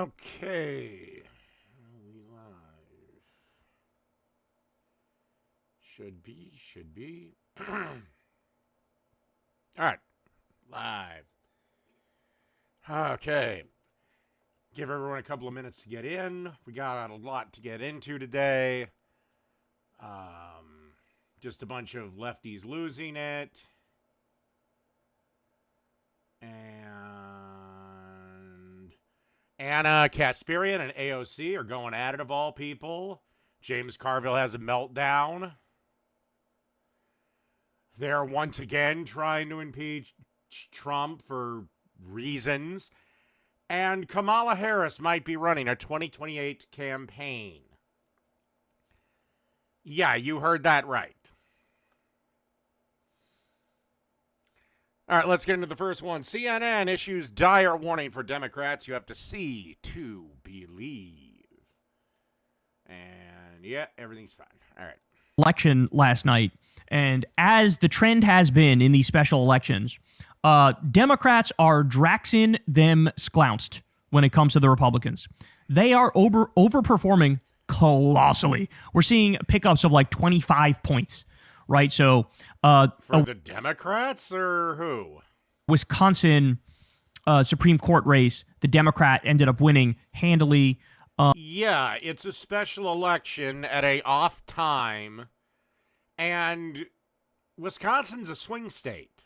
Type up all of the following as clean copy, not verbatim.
Okay. We live. Should be. All right. Live. Okay. Give everyone a couple of minutes to get in. We got a lot to get into today. Just a bunch of lefties losing it. And Anna Kasparian and AOC are going at it of all people. James Carville has a meltdown. They're once again trying to impeach Trump for reasons. And Kamala Harris might be running a 2028 campaign. Yeah, you heard that right. All right, let's get into the first one. CNN issues dire warning for Democrats. You have to see to believe. And yeah, everything's fine. All right. Election last night. And as the trend has been in these special elections, Democrats are Draxin them sklounced when it comes to the Republicans. They are overperforming colossally. We're seeing pickups of like 25 points, right? So for the Democrats or who? Wisconsin Supreme Court race, the Democrat ended up winning handily. Yeah, it's a special election at a off time, and Wisconsin's a swing state.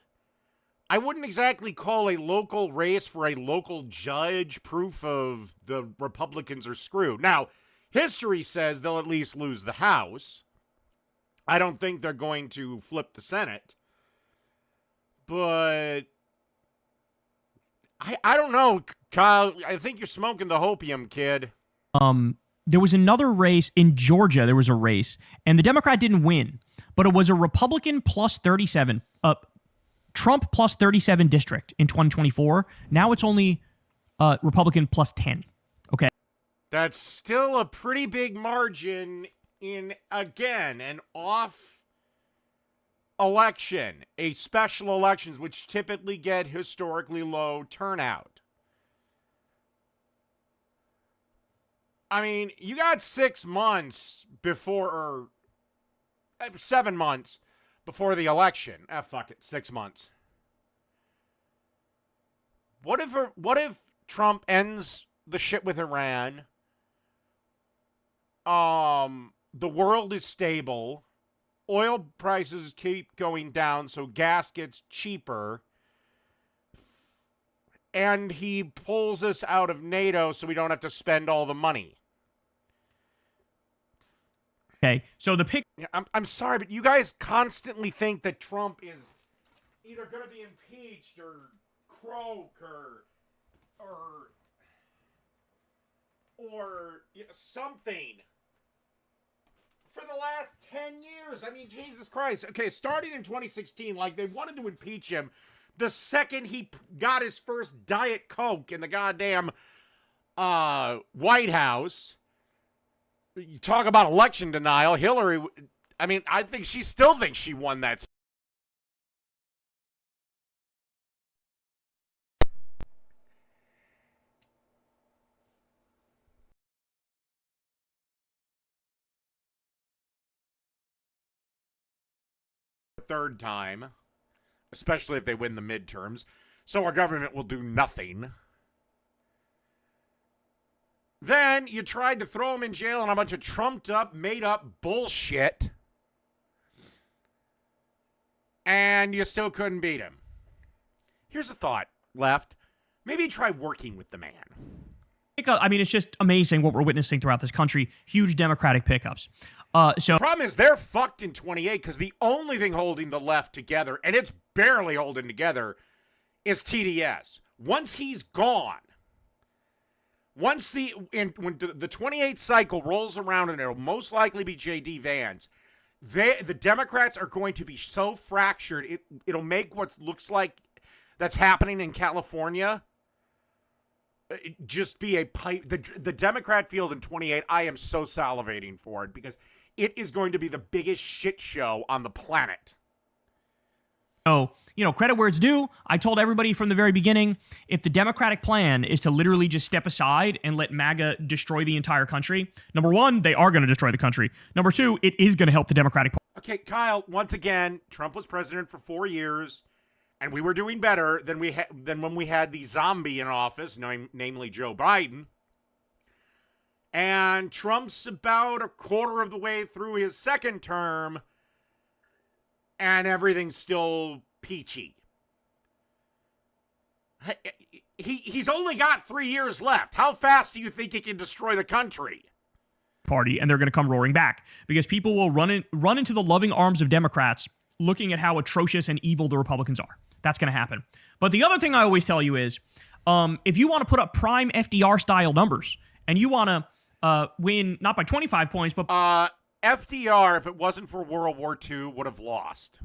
I wouldn't exactly call a local race for a local judge proof of the Republicans are screwed. Now, history says they'll at least lose the House. I don't think they're going to flip the Senate. But I don't know, Kyle. I think you're smoking the hopium, kid. There was another race in Georgia. There was a race, and the Democrat didn't win, but it was a Republican plus 37, Trump plus 37 district in 2024. Now it's only Republican plus 10. Okay. That's still a pretty big margin in, again, an off election, a special elections, which typically get historically low turnout. I mean, you got 6 months before, or 7 months before the election. Fuck it, 6 months. What if Trump ends the shit with Iran? The world is stable. Oil prices keep going down, so gas gets cheaper. And he pulls us out of NATO so we don't have to spend all the money. Okay, so the pick. I'm sorry, but you guys constantly think that Trump is either going to be impeached or croak or something for the last 10 years. I mean, Jesus Christ. Okay, starting in 2016, like they wanted to impeach him the second he got his first Diet Coke in the goddamn White House. You talk about election denial. Hillary, I mean, I think she still thinks she won that. Third time, especially if they win the midterms. So our government will do nothing. Then you tried to throw him in jail on a bunch of trumped up, made up bullshit. And you still couldn't beat him. Here's a thought, Left. Maybe try working with the man. I mean, it's just amazing what we're witnessing throughout this country. Huge Democratic pickups. The problem is they're fucked in 28 because the only thing holding the left together, and it's barely holding together, is TDS. Once he's gone, when the 28 cycle rolls around, and it'll most likely be J.D. Vance, the Democrats are going to be so fractured, it'll make what looks like that's happening in California just be a pipe. The Democrat field in 28, I am so salivating for it because it is going to be the biggest shit show on the planet. Oh, credit where it's due. I told everybody from the very beginning, if the Democratic plan is to literally just step aside and let MAGA destroy the entire country, number one, they are going to destroy the country. Number two, it is going to help the Democratic Party. Okay, Kyle, once again, Trump was president for 4 years, and we were doing better than when we had the zombie in office, namely Joe Biden. And Trump's about a quarter of the way through his second term, and everything's still peachy. He's only got 3 years left. How fast do you think he can destroy the country? Party, and they're going to come roaring back because people will run into the loving arms of Democrats looking at how atrocious and evil the Republicans are. That's going to happen. But the other thing I always tell you is if you want to put up prime FDR style numbers and you want to win not by 25 points, but FDR, if it wasn't for World War II, would have lost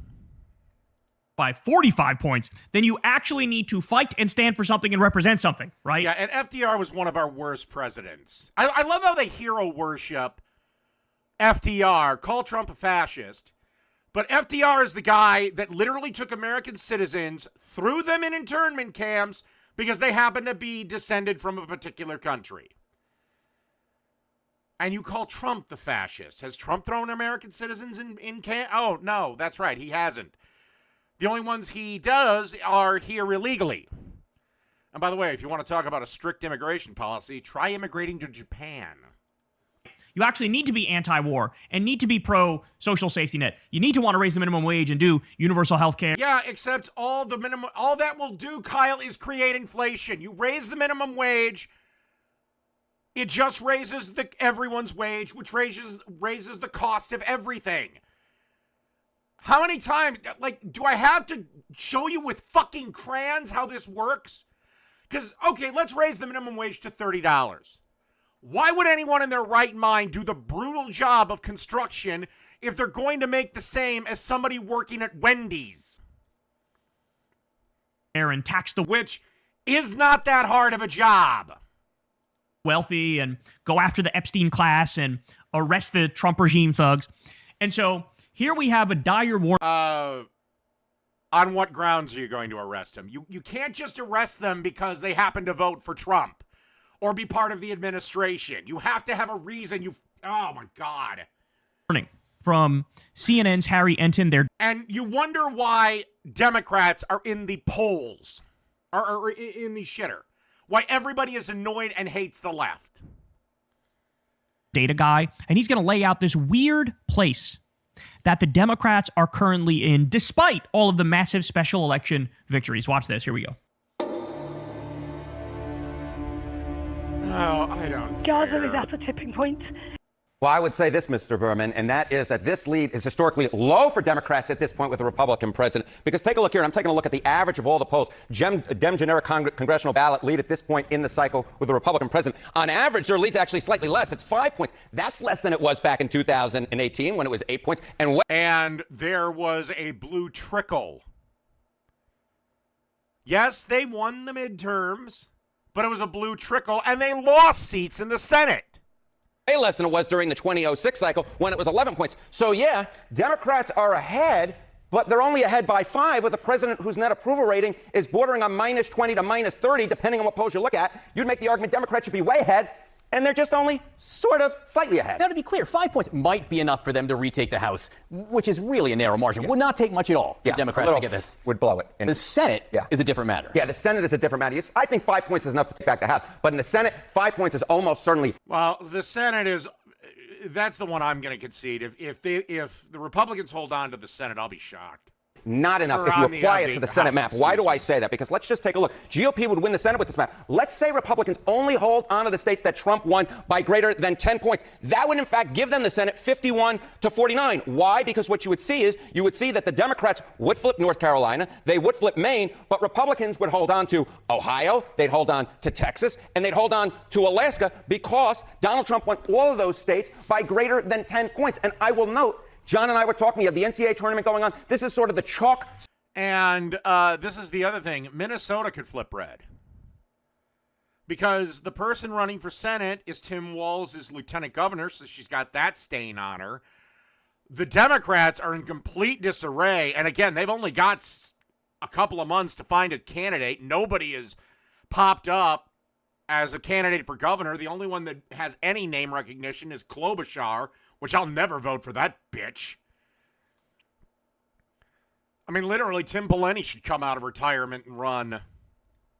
by 45 points, then you actually need to fight and stand for something and represent something, right? Yeah, and FDR was one of our worst presidents. I love how they hero worship FDR, call Trump a fascist, but FDR is the guy that literally took American citizens, threw them in internment camps because they happen to be descended from a particular country. And you call Trump the fascist. Has Trump thrown American citizens in camp? Oh, no, that's right, he hasn't. The only ones he does are here illegally. And by the way, if you want to talk about a strict immigration policy, try immigrating to Japan. You actually need to be anti-war and need to be pro-social safety net. You need to want to raise the minimum wage and do universal health care. Yeah, except all that will do, Kyle, is create inflation. You raise the minimum wage, it just raises everyone's wage, which raises the cost of everything. How many times, do I have to show you with fucking crayons how this works? Because, okay, let's raise the minimum wage to $30. Why would anyone in their right mind do the brutal job of construction if they're going to make the same as somebody working at Wendy's? And tax which is not that hard of a job. Wealthy and go after the Epstein class and arrest the Trump regime thugs. And so here we have a dire warning. On what grounds are you going to arrest them? You can't just arrest them because they happen to vote for Trump or be part of the administration. You have to have a reason. Oh my God. From CNN's Harry Enton. And you wonder why Democrats are in the polls, or in the shitter. Why everybody is annoyed and hates the left. Data guy, and he's going to lay out this weird place that the Democrats are currently in, despite all of the massive special election victories. Watch this. Here we go. Oh, I don't Gaza care. is at a tipping point. Well, I would say this, Mr. Berman, and that is that this lead is historically low for Democrats at this point with a Republican president. Because take a look here. I'm taking a look at the average of all the polls. Dem generic congressional ballot lead at this point in the cycle with a Republican president. On average, their lead's actually slightly less. It's 5 points. That's less than it was back in 2018 when it was 8 points. And there was a blue trickle. Yes, they won the midterms, but it was a blue trickle, and they lost seats in the Senate. Way less than it was during the 2006 cycle when it was 11 points. So, yeah, Democrats are ahead, but they're only ahead by 5 with a president whose net approval rating is bordering on minus 20 to minus 30, depending on what polls you look at. You'd make the argument Democrats should be way ahead, and they're just only sort of slightly ahead. Now, to be clear, 5 points might be enough for them to retake the House, which is really a narrow margin. Would not take much at all for Democrats to get this. Would blow it. The Senate is a different matter. Yeah, the Senate is a different matter. I think 5 points is enough to take back the House. But in the Senate, 5 points is almost certainly. Well, the Senate is. That's the one I'm going to concede. If the Republicans hold on to the Senate, I'll be shocked. Not enough if you apply it to the Senate map. Why do I say that? Because let's just take a look. GOP would win the Senate with this map. Let's say Republicans only hold on to the states that Trump won by greater than 10 points. That would, in fact, give them the Senate 51 to 49. Why? Because what you would see is that the Democrats would flip North Carolina, they would flip Maine, but Republicans would hold on to Ohio, they'd hold on to Texas, and they'd hold on to Alaska because Donald Trump won all of those states by greater than 10 points. And I will note, John and I were talking, you have the NCAA tournament going on. This is sort of the chalk. And this is the other thing. Minnesota could flip red. Because the person running for Senate is Tim Walz' lieutenant governor, so she's got that stain on her. The Democrats are in complete disarray. And again, they've only got a couple of months to find a candidate. Nobody has popped up as a candidate for governor. The only one that has any name recognition is Klobuchar, which I'll never vote for that bitch. I mean, literally, Tim Pawlenty should come out of retirement and run.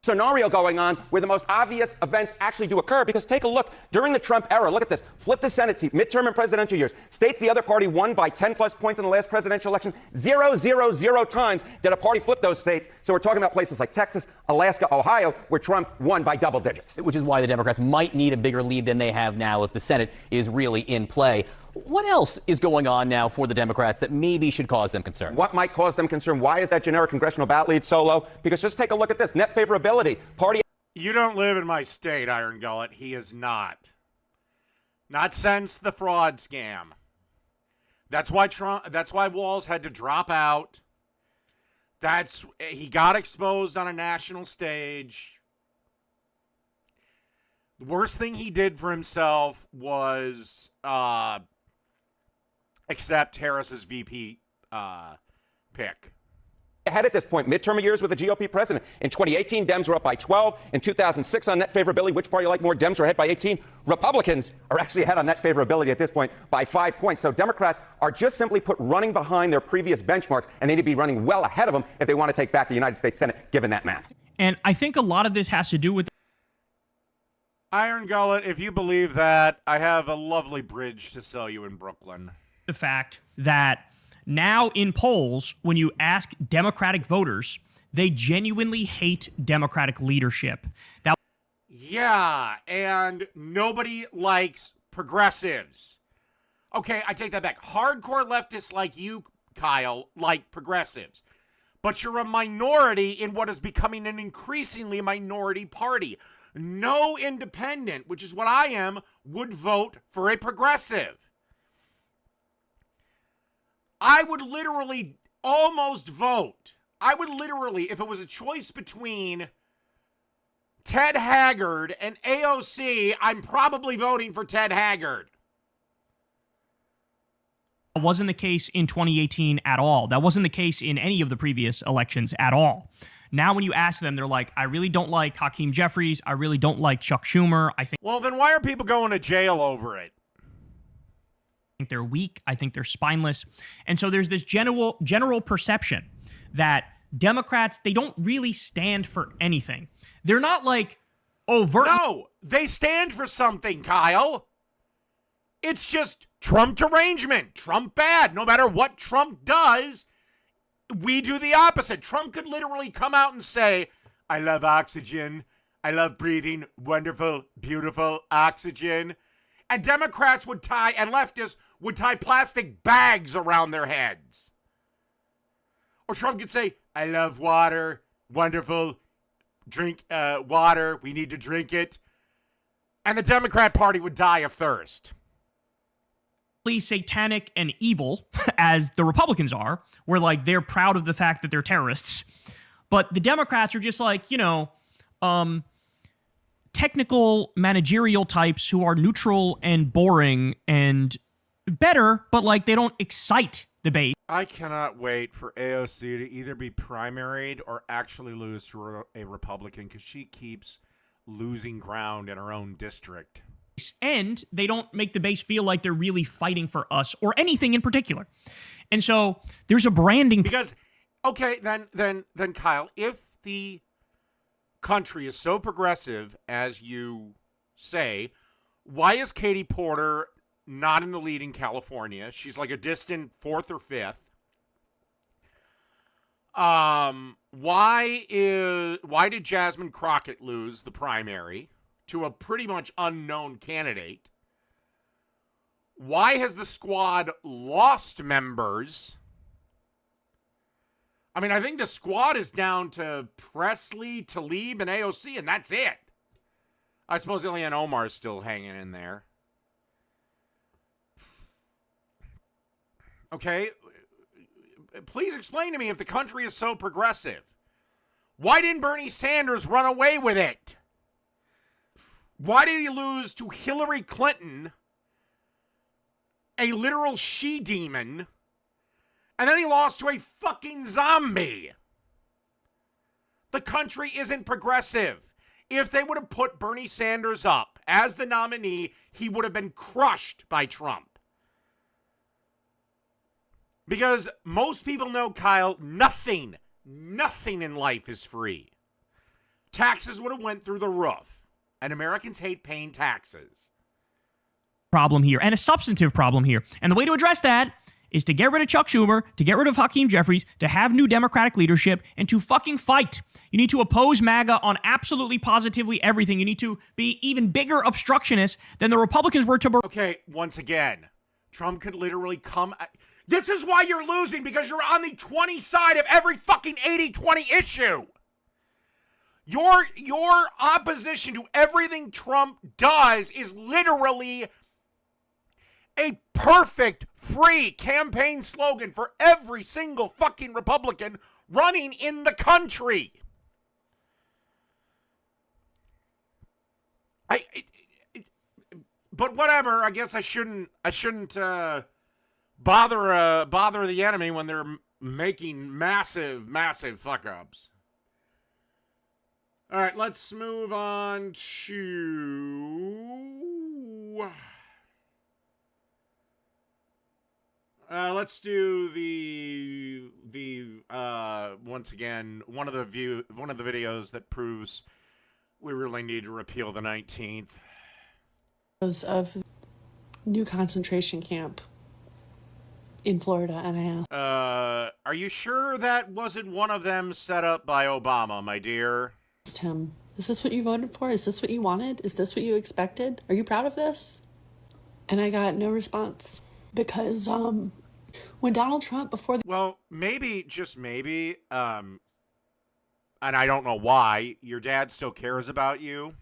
Scenario going on where the most obvious events actually do occur, because take a look during the Trump era. Look at this. Flip the Senate seat, midterm and presidential years. States the other party won by 10 plus points in the last presidential election. 0 times did a party flip those states. So we're talking about places like Texas, Alaska, Ohio, where Trump won by double digits. Which is why the Democrats might need a bigger lead than they have now if the Senate is really in play. What else is going on now for the Democrats that maybe should cause them concern? What might cause them concern? Why is that generic congressional ballot lead so low? Because just take a look at this. Net favorability. Party. You don't live in my state, Iron Gullet. He is not. Not since the fraud scam. That's why Walz had to drop out. He got exposed on a national stage. The worst thing he did for himself was accept Harris's VP pick. Ahead at this point, midterm years with the GOP president. In 2018, Dems were up by 12. In 2006, on net favorability, which party you like more? Dems are ahead by 18. Republicans are actually ahead on net favorability at this point by 5 points. So Democrats are just simply running behind their previous benchmarks, and they need to be running well ahead of them if they want to take back the United States Senate, given that math. And I think a lot of this has to do with Iron Gullet, if you believe that, I have a lovely bridge to sell you in Brooklyn. the fact that now in polls, when you ask Democratic voters, they genuinely hate Democratic leadership. Yeah, and nobody likes progressives. Okay, I take that back. Hardcore leftists like you, Kyle, like progressives. But you're a minority in what is becoming an increasingly minority party. No independent, which is what I am, would vote for a progressive. I would literally almost vote. I would literally, if it was a choice between Ted Haggard and AOC, I'm probably voting for Ted Haggard. That wasn't the case in 2018 at all. That wasn't the case in any of the previous elections at all. Now when you ask them, they're like, I really don't like Hakeem Jeffries. I really don't like Chuck Schumer. Well, then why are people going to jail over it? I think they're weak. I think they're spineless. And so there's this general perception that Democrats, they don't really stand for anything. They're not like overt. No, they stand for something, Kyle. It's just Trump derangement. Trump bad. No matter what Trump does, we do the opposite. Trump could literally come out and say, I love oxygen. I love breathing wonderful, beautiful oxygen. And Democrats would tie, and leftists would tie plastic bags around their heads. Or Trump could say, I love water, wonderful, drink water, we need to drink it. And the Democrat Party would die of thirst. Satanic and evil, as the Republicans are, where like they're proud of the fact that they're terrorists. But the Democrats are just like, technical managerial types who are neutral and boring and better, but like they don't excite the base. I cannot wait for AOC to either be primaried or actually lose to a Republican, because she keeps losing ground in her own district. And they don't make the base feel like they're really fighting for us or anything in particular. And so there's a branding. Because, okay, then Kyle, if the country is so progressive as you say, why is Katie Porter not in the lead in California? She's like a distant fourth or fifth. Why did Jasmine Crockett lose the primary to a pretty much unknown candidate? Why has the squad lost members? I mean, I think the squad is down to Presley, Tlaib, and AOC, and that's it. I suppose Ilhan Omar is still hanging in there. Okay, please explain to me, if the country is so progressive, why didn't Bernie Sanders run away with it? Why did he lose to Hillary Clinton, a literal she-demon, and then he lost to a fucking zombie? The country isn't progressive. If they would have put Bernie Sanders up as the nominee, he would have been crushed by Trump. Because most people know, Kyle, nothing in life is free. Taxes would have went through the roof, and Americans hate paying taxes. Problem here, and a substantive problem here. And the way to address that is to get rid of Chuck Schumer, to get rid of Hakeem Jeffries, to have new Democratic leadership, and to fucking fight. You need to oppose MAGA on absolutely positively everything. You need to be even bigger obstructionists than the Republicans were to... Okay, once again, Trump could literally come... This is why you're losing, because you're on the 20 side of every fucking 80-20 issue. Your opposition to everything Trump does is literally a perfect free campaign slogan for every single fucking Republican running in the country. But whatever. I guess I shouldn't bother the enemy when they're making massive fuck ups. All right, let's move on to. Let's do the once again one of the videos that proves we really need to repeal the 19th. Of new concentration camp in Florida, and I asked, are you sure that wasn't one of them set up by Obama, my dear? him, "Is this what you voted for? Is this what you wanted? Is this what you expected? Are you proud of this?" And I got no response because when Donald Trump well, maybe, just maybe, and I don't know why, your dad still cares about you.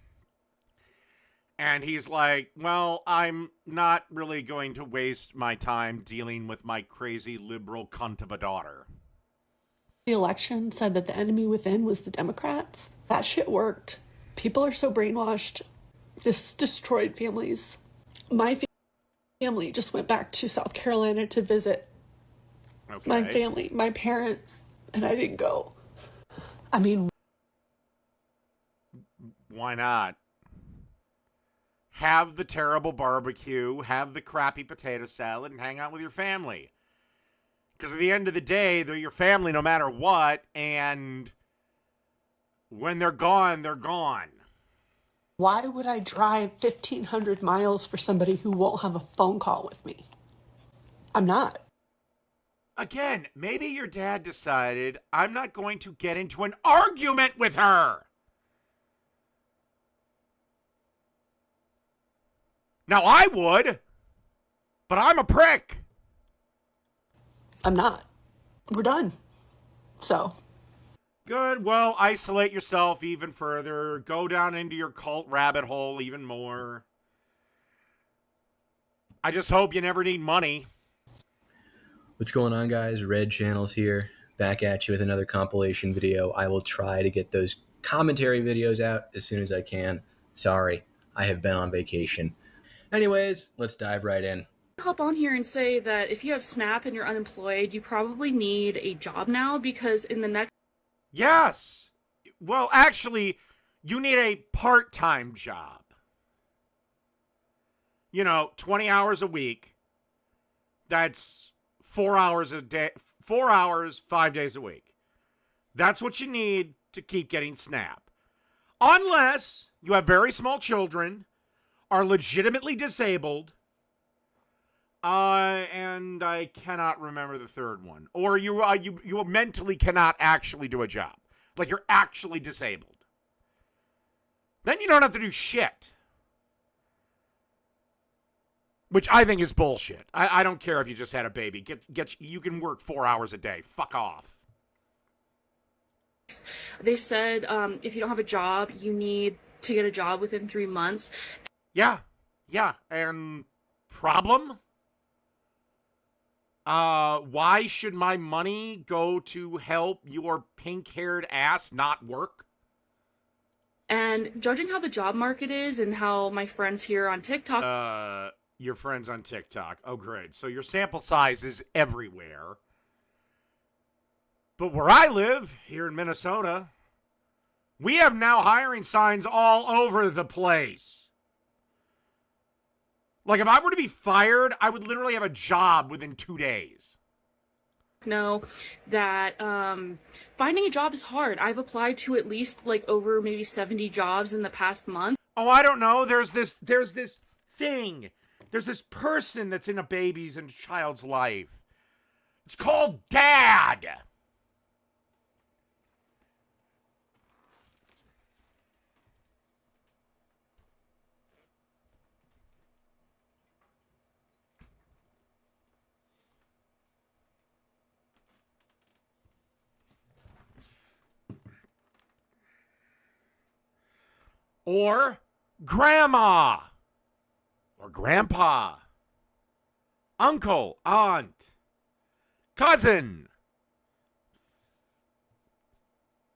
And he's like, well, I'm not really going to waste my time dealing with my crazy liberal cunt of a daughter. the election said that the enemy within was the Democrats. That shit worked. People are so brainwashed. This destroyed families. My family just went back to South Carolina to visit my family, my parents, and I didn't go. I mean, why not? Have the terrible barbecue, have the crappy potato salad, and hang out with your family. Because at the end of the day, they're your family no matter what, and when they're gone, they're gone. why would I drive 1,500 miles for somebody who won't have a phone call with me? I'm not. Again, maybe your dad decided, I'm not going to get into an argument with her. Now, I would, but I'm a prick. I'm not. We're done. So. Good. Well, isolate yourself even further. Go down into your cult rabbit hole even more. I just hope you never need money. What's going on, guys? Red Channels here, back at you with another compilation video. I will try to get those commentary videos out as soon as I can. Sorry, I have been on vacation. Anyways, let's dive right in. Hop on here and say that if you have SNAP and you're unemployed, you probably need a job now, because in the next... Yes. Well, actually, you need a part-time job. 20 hours a week. That's 4 hours a day, 4 hours, 5 days a week. That's what you need to keep getting SNAP. Unless you have very small children, are legitimately disabled, and I cannot remember the third one. Or you mentally cannot actually do a job. Like you're actually disabled. Then you don't have to do shit. Which I think is bullshit. I don't care if you just had a baby. You can work 4 hours a day. Fuck off. They said if you don't have a job, you need to get a job within 3 months. Yeah. And problem? Why should my money go to help your pink-haired ass not work? And judging how the job market is and how my friends here on TikTok... Your friends on TikTok. Oh, great. So your sample size is everywhere. But where I live, here in Minnesota, We have now hiring signs all over the place. Like, if I were to be fired, I would literally have a job within 2 days. Know that finding a job is hard. I've applied to at least like over maybe 70 jobs in the past month. Oh, I don't know. There's this thing. There's this person that's in a baby's and child's life. It's called Dad. Or grandma, or grandpa, uncle, aunt, cousin.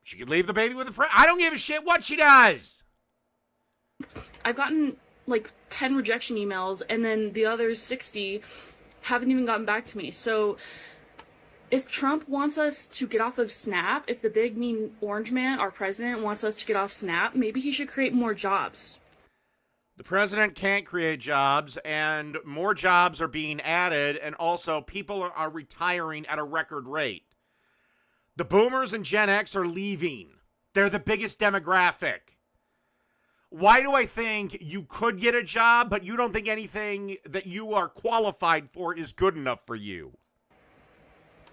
She could leave the baby with a friend. I don't give a shit what she does. I've gotten like 10 rejection emails, and then the other 60 haven't even gotten back to me. So if Trump wants us to get off of Snap, if the big mean orange man, our president, wants us to get off Snap, maybe he should create more jobs. The president can't create jobs, and more jobs are being added, and also people are retiring at a record rate. The boomers and Gen X are leaving. They're the biggest demographic. Why do I think you could get a job, but you don't think anything that you are qualified for is good enough for you?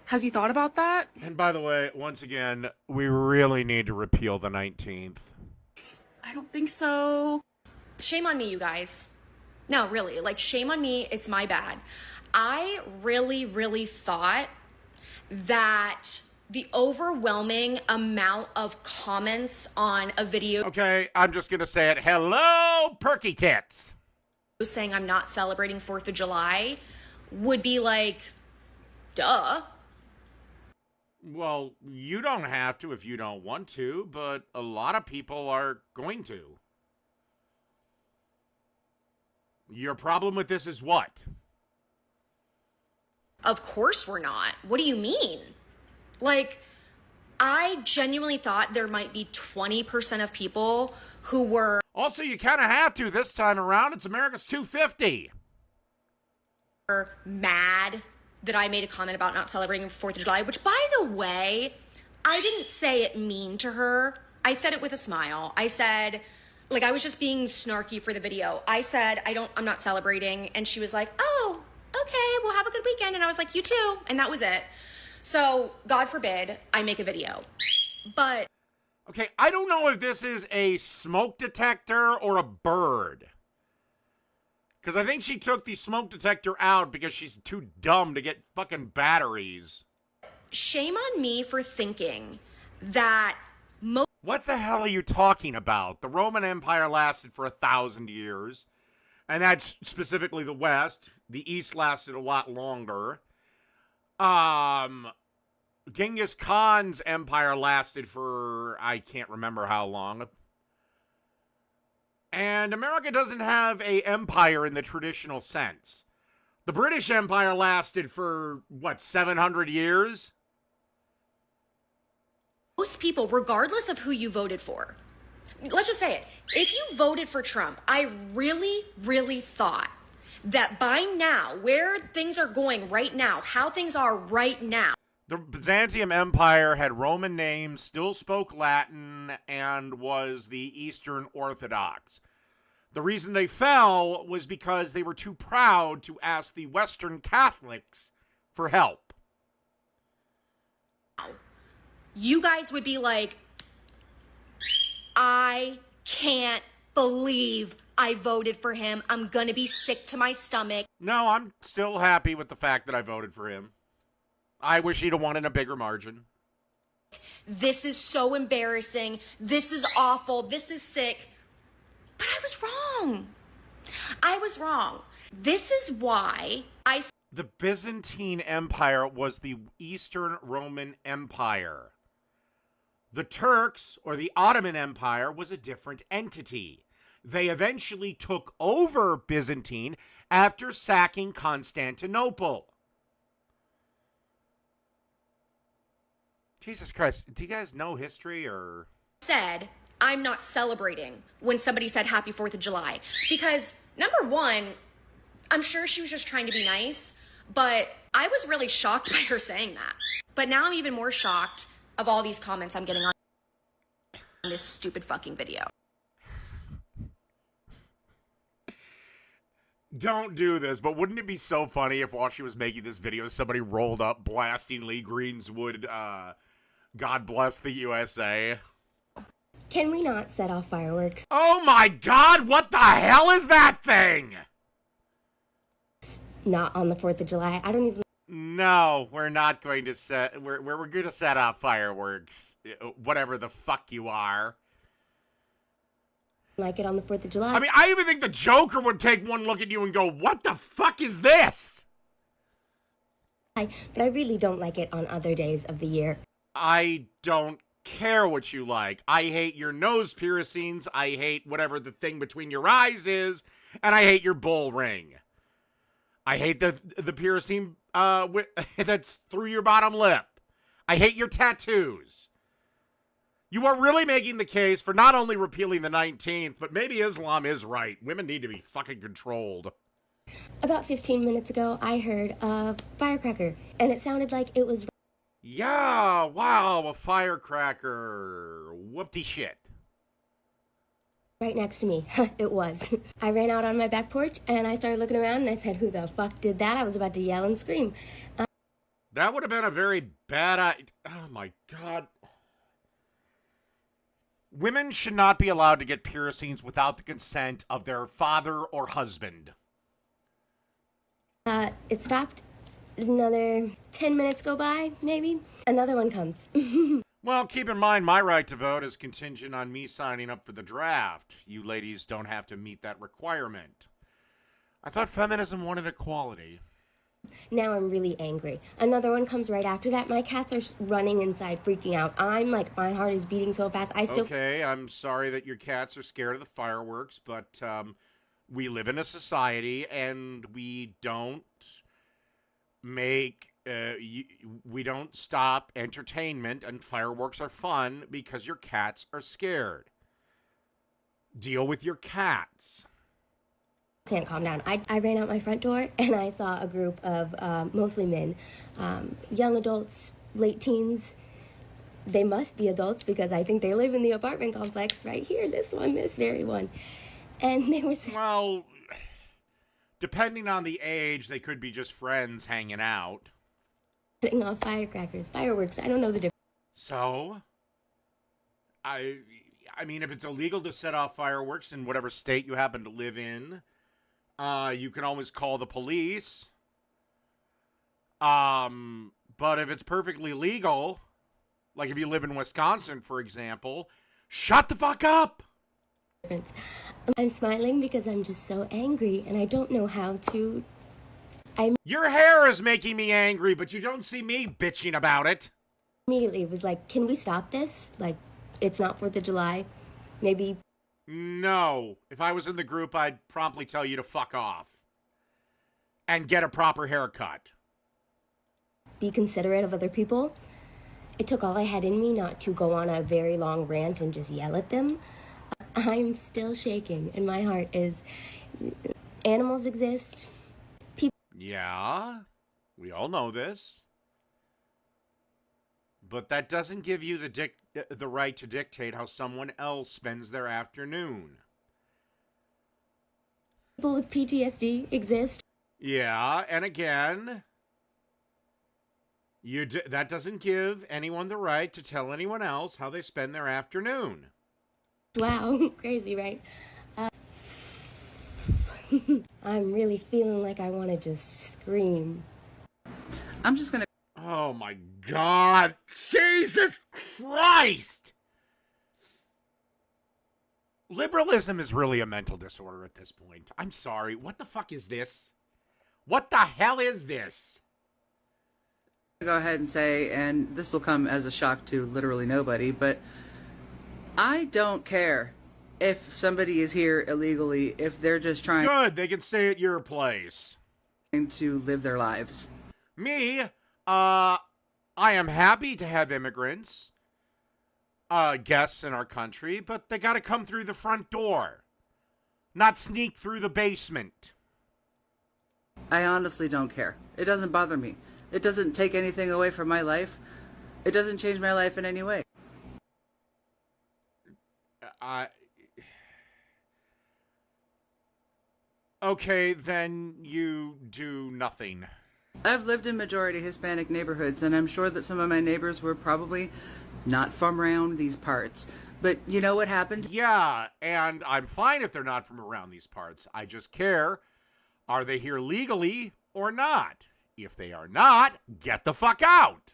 Has he thought about that? And by the way, once again, we really need to repeal the 19th. I don't think so. Shame on me, you guys. No, really, like, shame on me. It's my bad. I really thought that the overwhelming amount of comments on a video Okay, I'm just going to say it. Hello, perky tits. saying I'm not celebrating 4th of July would be like, duh. Well, you don't have to if you don't want to, but a lot of people are going to. Your problem with this is what? Of course we're not. What do you mean? Like, I genuinely thought there might be 20% of people who were Also, you kind of have to this time around. It's America's 250. mad that I made a comment about not celebrating 4th of July, which, by the way, I didn't say it mean to her. I said it with a smile. I said, like, I was just being snarky for the video. I said, I'm not celebrating. And she was like, oh, okay, well, have a good weekend. And I was like, you too. And that was it. So, God forbid I make a video. But Okay, I don't know if this is a smoke detector or a bird. Because I think she took the smoke detector out because she's too dumb to get fucking batteries. shame on me for thinking that What the hell are you talking about? The Roman Empire lasted for 1,000 years. And that's specifically the West. The East lasted a lot longer. Genghis Khan's empire lasted for, I can't remember how long. And America doesn't have an empire in the traditional sense. The British Empire lasted for, 700 years? most people, regardless of who you voted for, let's just say it, if you voted for Trump, I really thought that by now, where things are going right now, how things are right now, The Byzantium Empire had Roman names, still spoke Latin, and was the Eastern Orthodox. The reason they fell was because they were too proud to ask the Western Catholics for help. you guys would be like, I can't believe I voted for him. I'm gonna be sick to my stomach. No, I'm still happy with the fact that I voted for him. I wish he'd have won in a bigger margin. This is so embarrassing. This is awful. This is sick. But I was wrong. I was wrong. This is why The Byzantine Empire was the Eastern Roman Empire. The Turks, or the Ottoman Empire, was a different entity. They eventually took over Byzantine after sacking Constantinople. Jesus Christ, do you guys know history or... said I'm not celebrating when somebody said Happy 4th of July. Because, number one, I'm sure she was just trying to be nice, but I was really shocked by her saying that. But now I'm even more shocked of all these comments I'm getting on this stupid fucking video. Don't do this, but wouldn't it be so funny if while she was making this video, somebody rolled up blasting Lee Greenswood, God bless the USA? Can we not set off fireworks? Oh my God, what the hell is that thing? Not on the 4th of July. I don't even No, we're not going to set, we're going to set off fireworks, whatever the fuck you are. like it on the 4th of July. I mean, I even think the Joker would take one look at you and go, what the fuck is this? But I really don't like it on other days of the year. I don't care what you like. I hate your nose piercings. I hate whatever the thing between your eyes is. And I hate your bull ring. I hate the piercing that's through your bottom lip. I hate your tattoos. You are really making the case for not only repealing the 19th, but maybe Islam is right. Women need to be fucking controlled. About 15 minutes ago, I heard a firecracker, and it sounded like it was Yeah, wow, a firecracker. Whoopty shit. right next to me. It was. I ran out on my back porch, and I started looking around, and I said, who the fuck did that? I was about to yell and scream. That would have been a very bad idea. Oh my God. Women should not be allowed to get piercings without the consent of their father or husband. It stopped. Another 10 minutes go by, maybe. Another one comes. Well, keep in mind, my right to vote is contingent on me signing up for the draft. You ladies don't have to meet that requirement. I thought feminism wanted equality. Now I'm really angry. Another one comes right after that. My cats are running inside, freaking out. I'm like, my heart is beating so fast. Okay, I'm sorry that your cats are scared of the fireworks, but we live in a society and we don't we don't stop entertainment, and fireworks are fun because your cats are scared. Deal with your cats. Can't calm down. I ran out my front door and I saw a group of mostly men, young adults, late teens. They must be adults because I think they live in the apartment complex right here, this very one. And they were saying, Well, depending on the age, they could be just friends hanging out. setting off firecrackers, fireworks. I don't know the difference. So, I mean, if it's illegal to set off fireworks in whatever state you happen to live in, you can always call the police. But if it's perfectly legal, like if you live in Wisconsin, for example, shut the fuck up! I'm smiling because I'm just so angry and I don't know how to. Your hair is making me angry, but you don't see me bitching about it. Immediately was like, can we stop this? Like, it's not 4th of July. Maybe. No. If I was in the group, I'd promptly tell you to fuck off. And get a proper haircut. Be considerate of other people. It took all I had in me not to go on a very long rant and just yell at them. I'm still shaking, and my heart is. Animals exist. Yeah, we all know this. But that doesn't give you the right to dictate how someone else spends their afternoon. People with PTSD exist. Yeah, and again, that doesn't give anyone the right to tell anyone else how they spend their afternoon. Wow, crazy, right? I'm really feeling like I want to just scream. I'm just gonna. Oh my God! Jesus Christ! Liberalism is really a mental disorder at this point. I'm sorry. What the fuck is this? What the hell is this? Go ahead and say, and this will come as a shock to literally nobody, but I don't care if somebody is here illegally, if they're just trying Good, they can stay at your place. to live their lives. Me, I am happy to have immigrants. guests in our country, but they got to come through the front door, not sneak through the basement. I honestly don't care. It doesn't bother me. It doesn't take anything away from my life. It doesn't change my life in any way. Okay, then you do nothing. I've lived in majority Hispanic neighborhoods, and I'm sure that some of my neighbors were probably not from around these parts. But you know what happened? Yeah, and I'm fine if they're not from around these parts. I just care, are they here legally or not? If they are not, get the fuck out.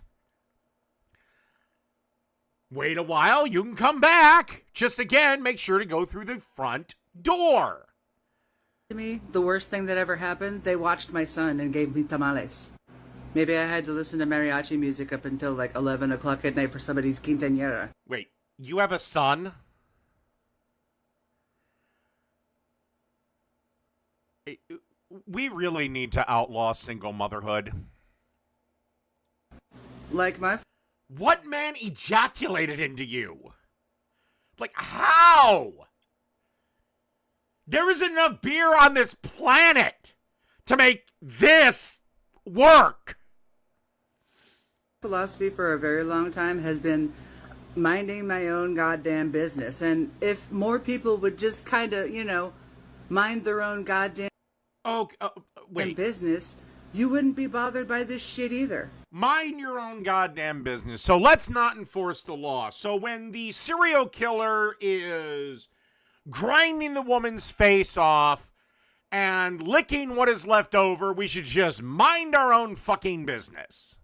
Wait a while, you can come back. Just again, make sure to go through the front door. To me, the worst thing that ever happened, they watched my son and gave me tamales. Maybe I had to listen to mariachi music up until like 11 o'clock at night for somebody's quinceañera. Wait, you have a son? We really need to outlaw single motherhood. Like my... What man ejaculated into you? Like, how? There isn't enough beer on this planet to make this work. Philosophy for a very long time has been minding my own goddamn business. And if more people would just kind of, you know, mind their own goddamn business, you wouldn't be bothered by this shit either. Mind your own goddamn business. So let's not enforce the law. So when the serial killer is grinding the woman's face off and licking what is left over, we should just mind our own fucking business.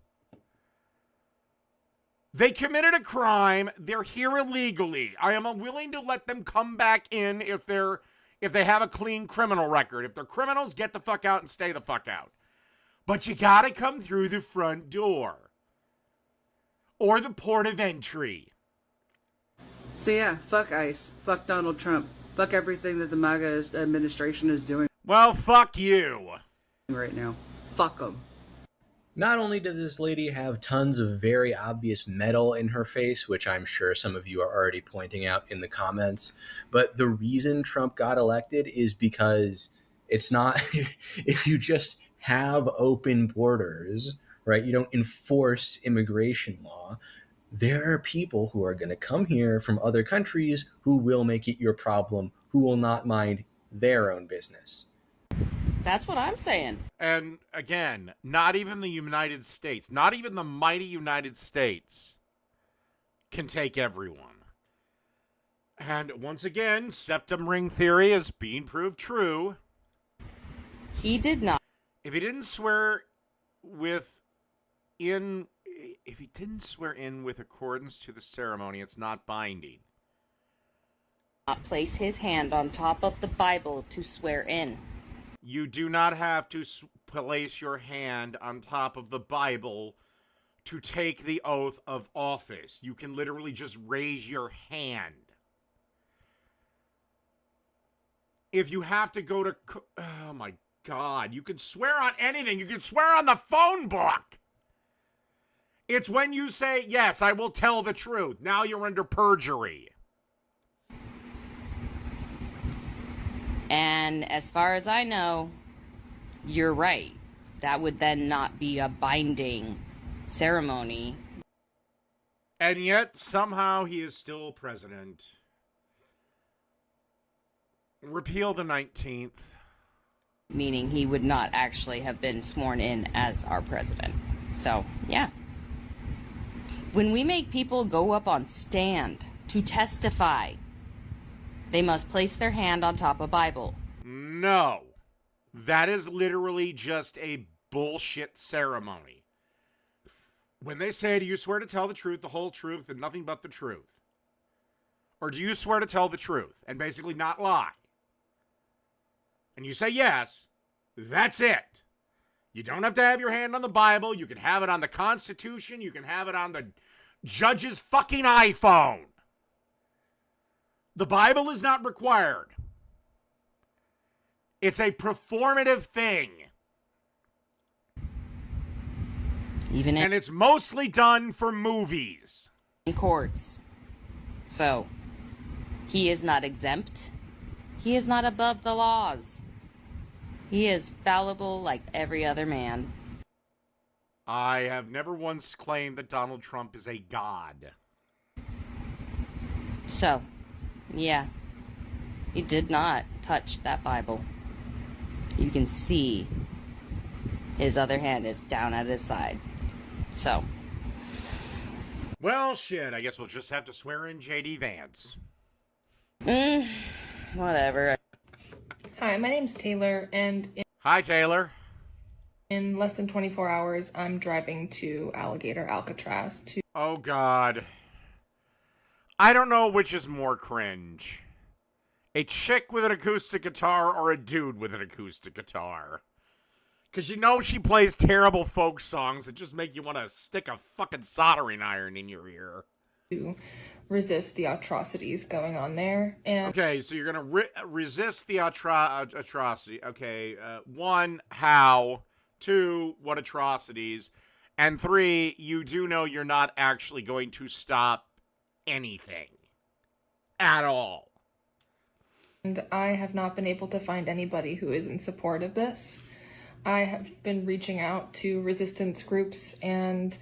They committed a crime. They're here illegally. I am willing to let them come back in if they have a clean criminal record. If they're criminals, get the fuck out and stay the fuck out. But you gotta come through the front door. Or the port of entry. So yeah, fuck ICE. Fuck Donald Trump. Fuck everything that the MAGA administration is doing. Well, fuck you. Right now. Fuck them. Not only did this lady have tons of very obvious metal in her face, which I'm sure some of you are already pointing out in the comments, but the reason Trump got elected is because it's not, if you just have open borders, right, you don't enforce immigration law, there are people who are going to come here from other countries who will make it your problem, who will not mind their own business. That's what I'm saying. And again, not even the United States, not even the mighty United States can take everyone. And once again, septum ring theory is being proved true. He did not. If he didn't swear in with accordance to the ceremony, it's not binding. Not place his hand on top of the Bible to swear in. You do not have to place your hand on top of the Bible to take the oath of office. You can literally just raise your hand. If you have to go to... Oh, my God. You can swear on anything. You can swear on the phone book. It's when you say, yes, I will tell the truth. Now you're under perjury. And as far as I know, you're right. That would then not be a binding ceremony. And yet, somehow, he is still president. Repeal the 19th. Meaning he would not actually have been sworn in as our president. So, yeah. When we make people go up on stand to testify, they must place their hand on top of Bible. No. That is literally just a bullshit ceremony. When they say, do you swear to tell the truth, the whole truth, and nothing but the truth? Or do you swear to tell the truth and basically not lie? And you say yes, that's it. You don't have to have your hand on the Bible. You can have it on the Constitution. You can have it on the judge's fucking iPhone. The Bible is not required. It's a performative thing. And it's mostly done for movies. In courts. So, he is not exempt. He is not above the laws. He is fallible like every other man. I have never once claimed that Donald Trump is a god. So, yeah, he did not touch that Bible. You can see his other hand is down at his side. So. Well, shit, I guess we'll just have to swear in J.D. Vance. Whatever. Hi, my name's Taylor, and Hi, Taylor. in less than 24 hours, I'm driving to Alligator Alcatraz to... Oh, God. I don't know which is more cringe. A chick with an acoustic guitar or a dude with an acoustic guitar. Because you know she plays terrible folk songs that just make you want to stick a fucking soldering iron in your ear. To resist the atrocities going on there. And okay, so you're going to resist the atrocity. Okay, 1, how? 2, what atrocities? And 3, you do know you're not actually going to stop anything. At all. And I have not been able to find anybody who is in support of this. I have been reaching out to resistance groups and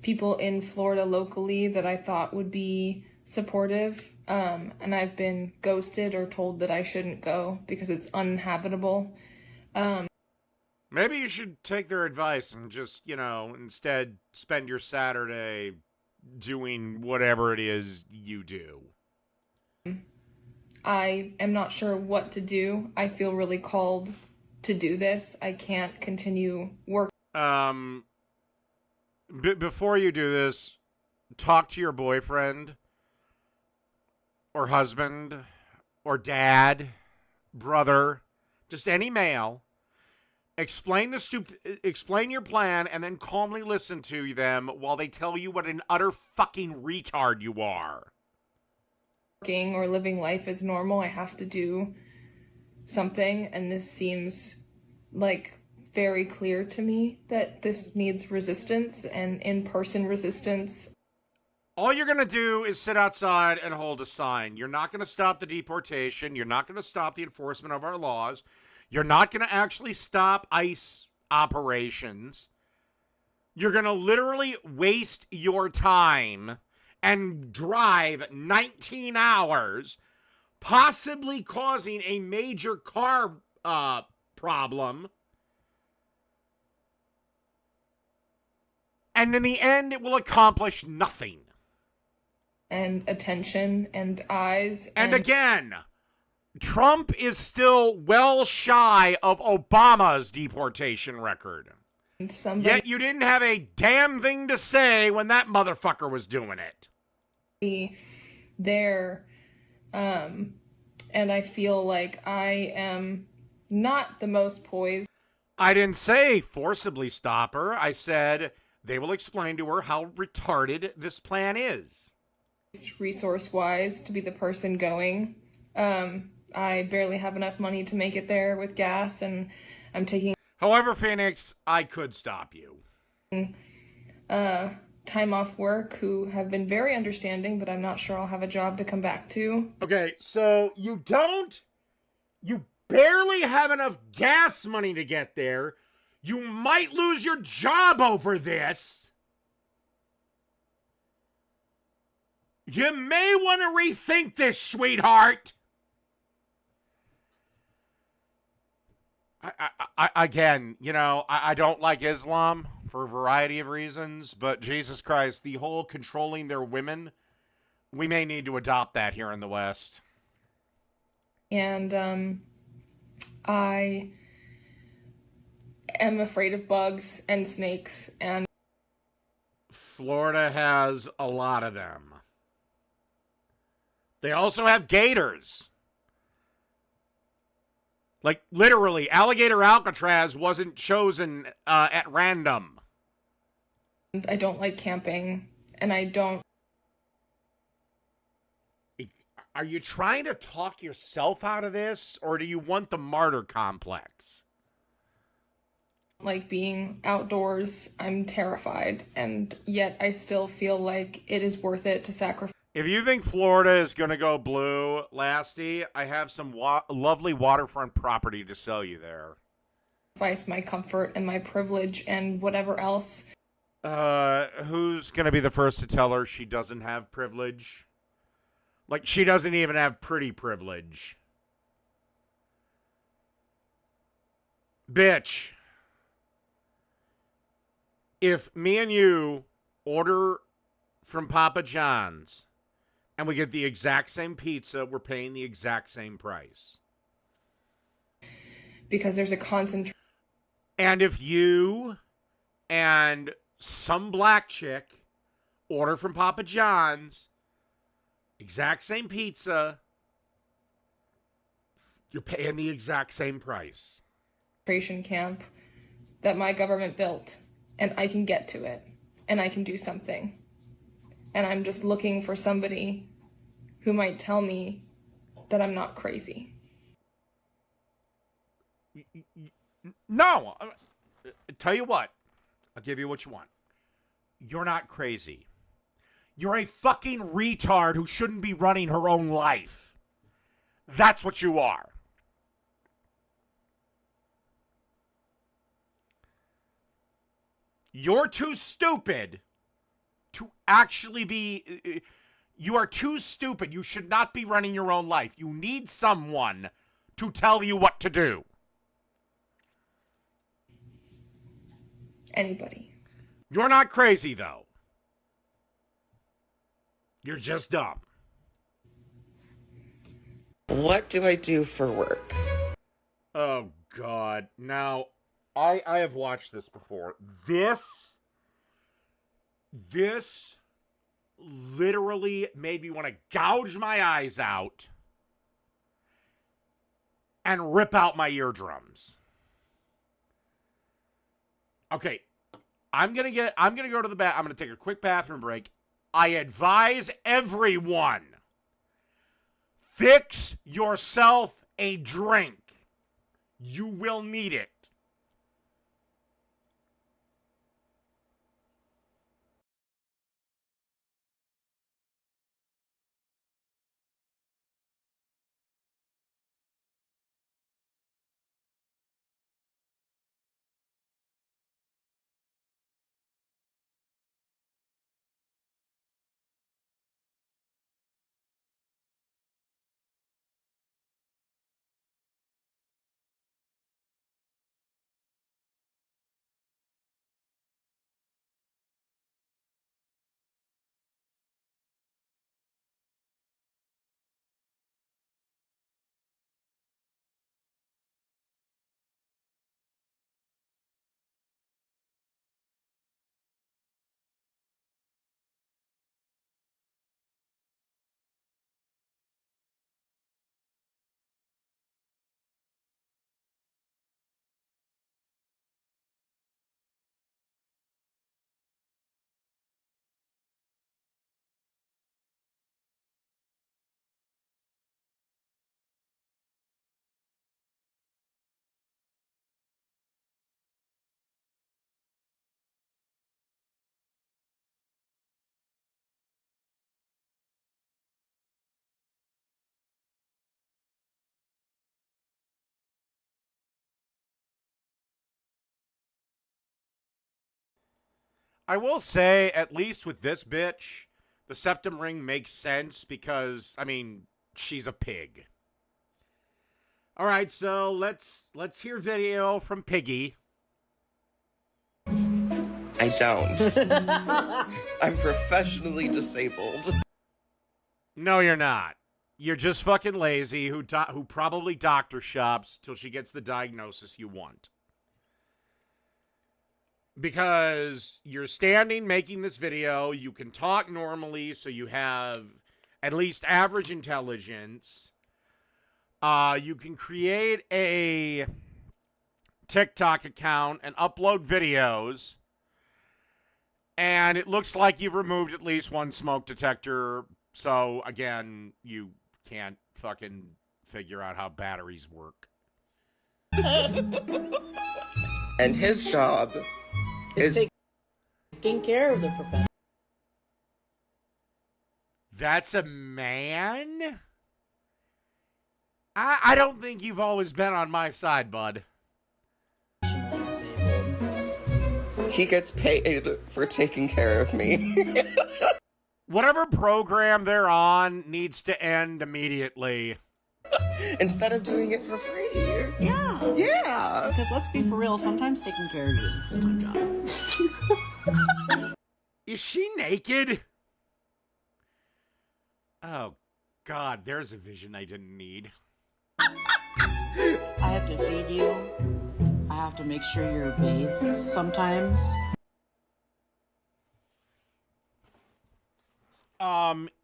people in Florida locally that I thought would be supportive, and I've been ghosted or told that I shouldn't go because it's uninhabitable. Maybe you should take their advice and just, instead spend your Saturday doing whatever it is you do. I am not sure what to do. I feel really called to do this. I can't continue work. Before you do this, talk to your boyfriend or husband or dad, brother, just any male. Explain your plan and then calmly listen to them while they tell you what an utter fucking retard you are. Working or living life as normal, I have to do something, and this seems like very clear to me that this needs resistance and in-person resistance. All you're going to do is sit outside and hold a sign. You're not going to stop the deportation. You're not going to stop the enforcement of our laws. You're not going to actually stop ICE operations. You're going to literally waste your time and drive 19 hours, possibly causing a major car problem. And in the end, it will accomplish nothing. And attention and eyes. And again, Trump is still well shy of Obama's deportation record. Yet you didn't have a damn thing to say when that motherfucker was doing it. There, and I feel like I am not the most poised. I didn't say forcibly stop her. I said they will explain to her how retarded this plan is. Resource-wise to be the person going. I barely have enough money to make it there with gas, and I'm taking... However, Phoenix, I could stop you. Time off work, who have been very understanding, but I'm not sure I'll have a job to come back to. Okay, so you barely have enough gas money to get there. You might lose your job over this. You may want to rethink this, sweetheart. Again, I don't like Islam for a variety of reasons, but Jesus Christ, the whole controlling their women, we may need to adopt that here in the West. And I am afraid of bugs and snakes, and Florida has a lot of them. They also have gators. Like, literally, Alligator Alcatraz wasn't chosen at random. I don't like camping, and I don't... Are you trying to talk yourself out of this, or do you want the martyr complex? Like being outdoors, I'm terrified, and yet I still feel like it is worth it to sacrifice. If you think Florida is going to go blue, Lasty, I have some lovely waterfront property to sell you there. My comfort and my privilege and whatever else. Who's going to be the first to tell her she doesn't have privilege? Like, she doesn't even have pretty privilege. Bitch. If me and you order from Papa John's and we get the exact same pizza, we're paying the exact same price. Because there's a concentration. And if you and some black chick order from Papa John's, exact same pizza, you're paying the exact same price. Camp that my government built, and I can get to it, and I can do something. And I'm just looking for somebody who might tell me that I'm not crazy. No. Tell you what. I'll give you what you want. You're not crazy. You're a fucking retard who shouldn't be running her own life. That's what you are. You're too stupid to actually be... You are too stupid. You should not be running your own life. You need someone to tell you what to do. Anybody. You're not crazy, though. You're just dumb. What do I do for work? Oh, God. Now, I have watched this before. This literally made me want to gouge my eyes out and rip out my eardrums. Okay, I'm gonna go to the bath. I'm gonna take a quick bathroom break. I advise everyone, fix yourself a drink. You will need it. I will say, at least with this bitch, the septum ring makes sense because, I mean, she's a pig. All right, so let's hear video from Piggy. I don't. I'm professionally disabled. No, you're not. You're just fucking lazy who probably doctor shops till she gets the diagnosis you want. Because you're standing making this video, you can talk normally, so you have at least average intelligence. You can create a TikTok account and upload videos. And it looks like you've removed at least one smoke detector. So, again, you can't fucking figure out how batteries work. And his job is taking care of the profession. That's a man? I don't think you've always been on my side, bud. He gets paid for taking care of me. Whatever program they're on needs to end immediately. Instead of doing it for free. Yeah. Yeah. Because let's be for real, sometimes taking care of you is a full-time job. Is she naked? Oh, God, there's a vision I didn't need. I have to feed you. I have to make sure you're bathed sometimes.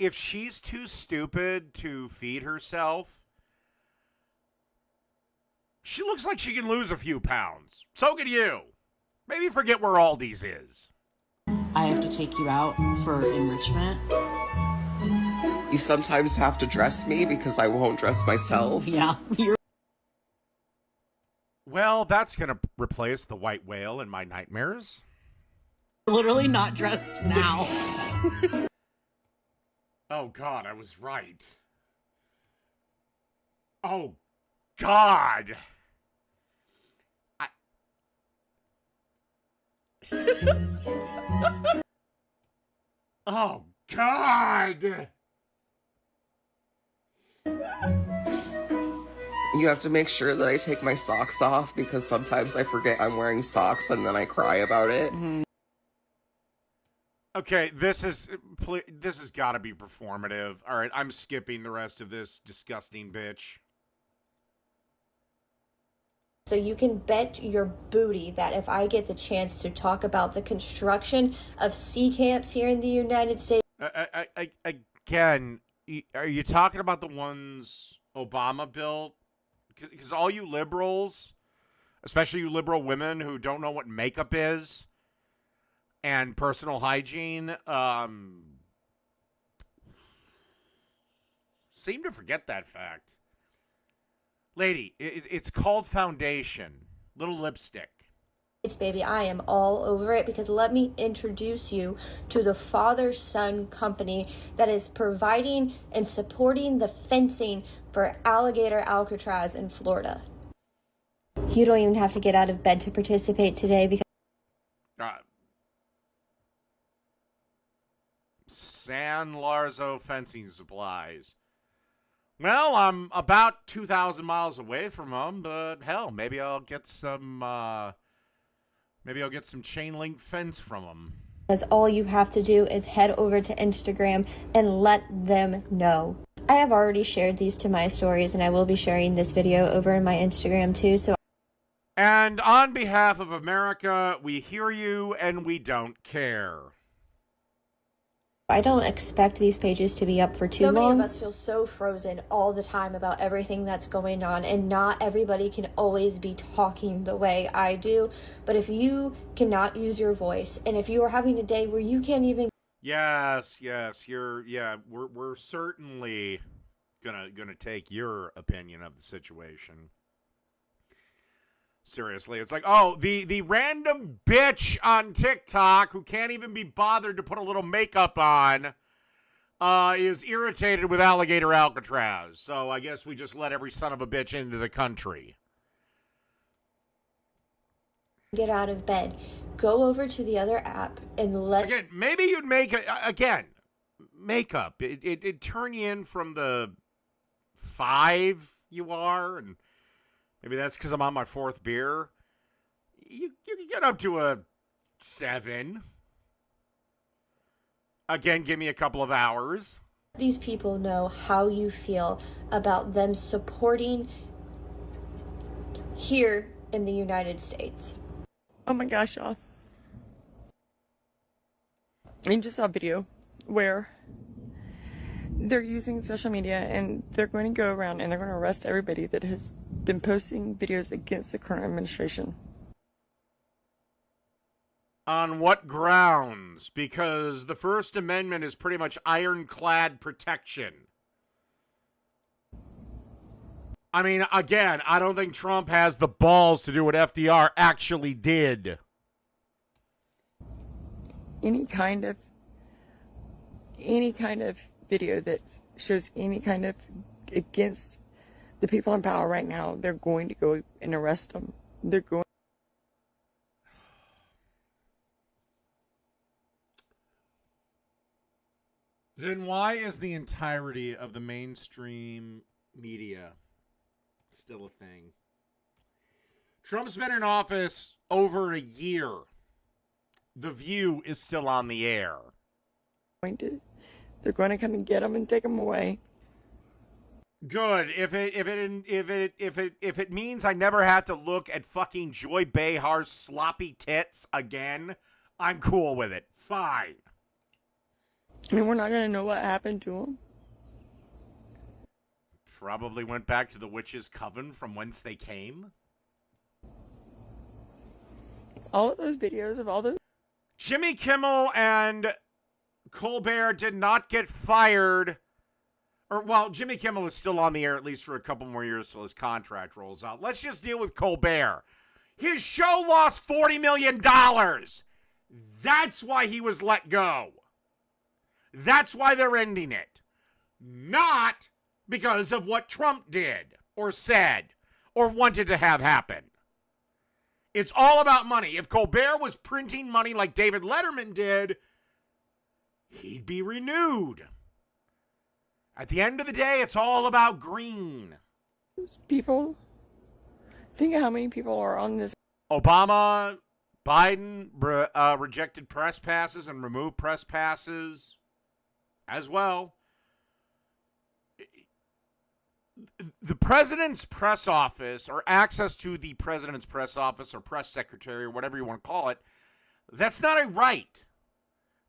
If she's too stupid to feed herself, she looks like she can lose a few pounds. So can you. Maybe forget where Aldi's is. I have to take you out for enrichment. You sometimes have to dress me because I won't dress myself. Yeah. Well, that's going to replace the white whale in my nightmares. Literally not dressed now. Oh, God, I was right. Oh, God. Oh, God. You have to make sure that I take my socks off because sometimes I forget I'm wearing socks and then I cry about it. Okay, this has got to be performative. All right, I'm skipping the rest of this disgusting bitch. So you can bet your booty that if I get the chance to talk about the construction of sea camps here in the United States. Again, are you talking about the ones Obama built? Because all you liberals, especially you liberal women who don't know what makeup is and personal hygiene, seem to forget that fact. Lady, it's called foundation. Little lipstick. Baby, I am all over it because let me introduce you to the father-son company that is providing and supporting the fencing for alligator Alcatraz in Florida. You don't even have to get out of bed to participate today because San Larzo Fencing Supplies. Well, I'm about 2,000 miles away from them, but hell, maybe I'll get some chain link fence from them. Because all you have to do is head over to Instagram and let them know. I have already shared these to my stories, and I will be sharing this video over in my Instagram too. And on behalf of America, we hear you and we don't care. I don't expect these pages to be up for too long. So many of us feel so frozen all the time about everything that's going on, and not everybody can always be talking the way I do. But if you cannot use your voice, and if you are having a day where you can't even... Yes, we're certainly gonna take your opinion of the situation seriously. It's like, oh, the random bitch on TikTok who can't even be bothered to put a little makeup on is irritated with alligator Alcatraz. So I guess we just let every son of a bitch into the country. Get out of bed. Go over to the other app and let... Again, maybe you'd make makeup. It'd turn you in from the 5 you are, and maybe that's because I'm on my 4th beer. You can get up to a 7. Again, give me a couple of hours. These people know how you feel about them supporting here in the United States. Oh my gosh, y'all. I just saw a video where they're using social media and they're going to go around and they're going to arrest everybody that has been posting videos against the current administration. On what grounds? Because the First Amendment is pretty much ironclad protection. I mean, again, I don't think Trump has the balls to do what FDR actually did. Any kind of video that shows any kind of against the people in power right now, they're going to go and arrest them. They're going. Then why is the entirety of the mainstream media still a thing? Trump's been in office over a year. The View is still on the air. They're going to come and get them and take them away. Good. If it means I never have to look at fucking Joy Behar's sloppy tits again, I'm cool with it. Fine. I mean, we're not going to know what happened to them. Probably went back to the witch's coven from whence they came. All of those videos of all those. Jimmy Kimmel and Colbert did not get fired. Or, well, Jimmy Kimmel is still on the air at least for a couple more years till his contract rolls out. Let's just deal with Colbert. His show lost $40 million. That's why he was let go. That's why they're ending it. Not because of what Trump did or said or wanted to have happen. It's all about money. If Colbert was printing money like David Letterman did, he'd be renewed. At the end of the day, it's all about green. People, think of how many people are on this. Obama, Biden rejected press passes and removed press passes as well. The president's press office, or access to the president's press office or press secretary or whatever you want to call it, that's not a right.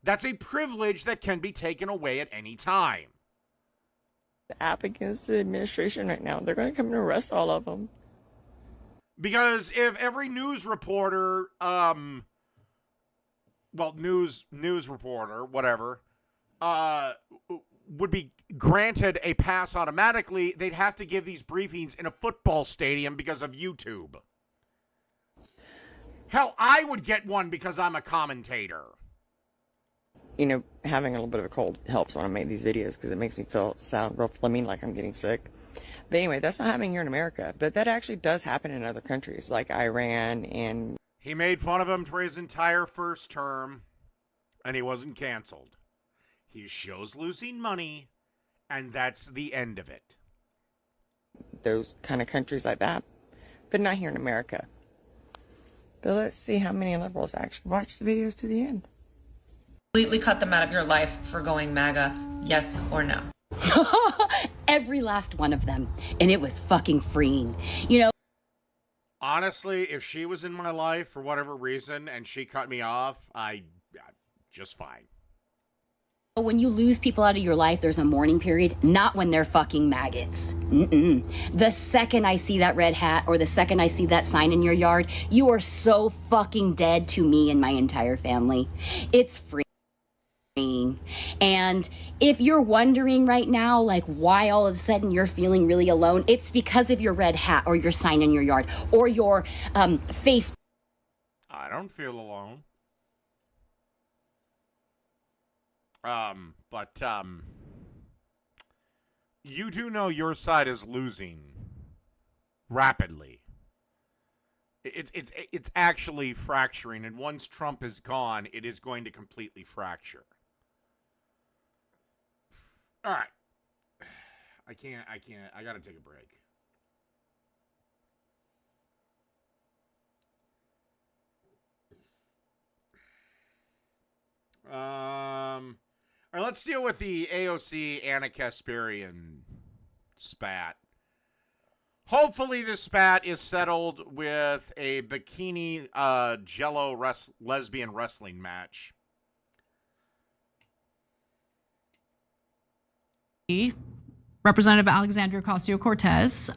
That's a privilege that can be taken away at any time. The app against the administration right now. They're going to come and arrest all of them. Because if every news reporter, news reporter, whatever, would be granted a pass automatically, they'd have to give these briefings in a football stadium because of YouTube. Hell, I would get one because I'm a commentator. You know, having a little bit of a cold helps when I make these videos because it makes me sound real phlegmy, like I'm getting sick. But anyway, that's not happening here in America. But that actually does happen in other countries like Iran and... He made fun of him for his entire first term, and he wasn't canceled. His show's losing money, and that's the end of it. Those kind of countries like that, but not here in America. But let's see how many liberals actually watch the videos to the end. Completely cut them out of your life for going MAGA, yes or no? Every last one of them. And it was fucking freeing. You know, honestly, if she was in my life for whatever reason and she cut me off, just fine. when you lose people out of your life, there's a mourning period, not when they're fucking maggots. The second I see that red hat or the second I see that sign in your yard, you are so fucking dead to me and my entire family. It's free. And if you're wondering right now, like, why all of a sudden you're feeling really alone, it's because of your red hat or your sign in your yard or your face. I don't feel alone. But you do know your side is losing rapidly. It's actually fracturing, and once Trump is gone, it is going to completely fracture. All right. I can't. I got to take a break. All right, let's deal with the AOC Anna Kasparian spat. Hopefully this spat is settled with a bikini jello lesbian wrestling match. Representative Alexandria Ocasio-Cortez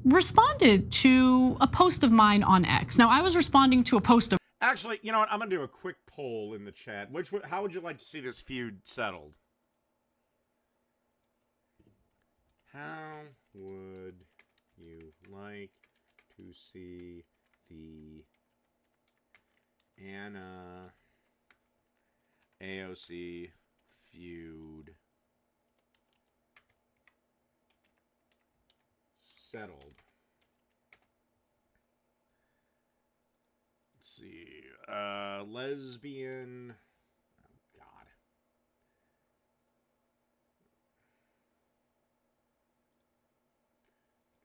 responded to a post of mine on X. Now, I was responding to a post of... Actually, you know what? I'm going to do a quick poll in the chat. How would you like to see this feud settled? How would you like to see the Anna AOC feud settled. Let's see. Lesbian. Oh, God.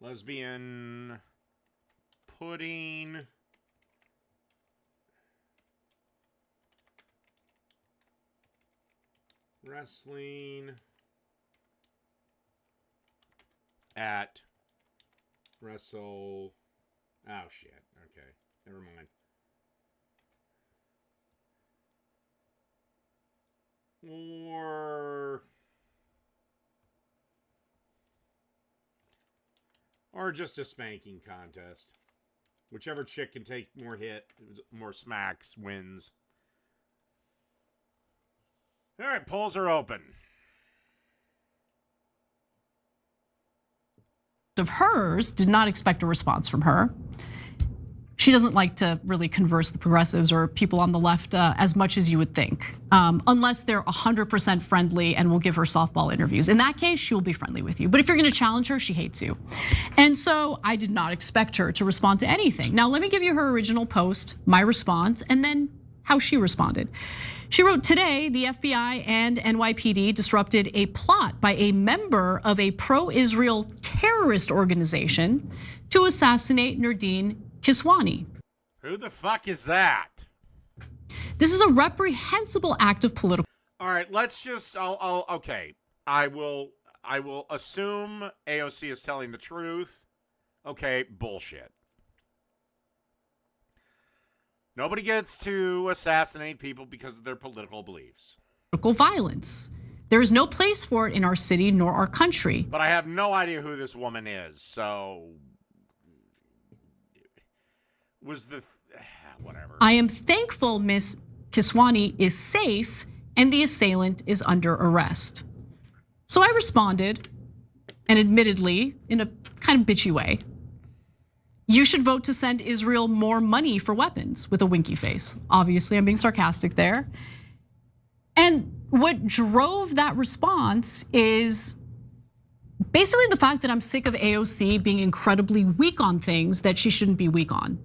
Lesbian pudding. Wrestling at Wrestle. Oh, shit. Okay. Never mind. Or just a spanking contest. Whichever chick can take more smacks wins. All right, polls are open. Of hers did not expect a response from her. She doesn't like to really converse with progressives or people on the left as much as you would think, unless they're 100% friendly and will give her softball interviews. In that case, she will be friendly with you. But if you're going to challenge her, she hates you. And so I did not expect her to respond to anything. Now, let me give you her original post, my response, and then how she responded. She wrote, today, the FBI and NYPD disrupted a plot by a member of a pro-Israel terrorist organization to assassinate Nordine Kiswani. Who the fuck is that? This is a reprehensible act of political. All right, let's just. Okay. I will assume AOC is telling the truth. Okay, bullshit. Nobody gets to assassinate people because of their political beliefs. Political violence. There is no place for it in our city nor our country. But I have no idea who this woman is, so whatever. I am thankful Miss Kiswani is safe and the assailant is under arrest. So I responded, and admittedly, in a kind of bitchy way. You should vote to send Israel more money for weapons, with a winky face. Obviously, I'm being sarcastic there. And what drove that response is basically the fact that I'm sick of AOC being incredibly weak on things that she shouldn't be weak on.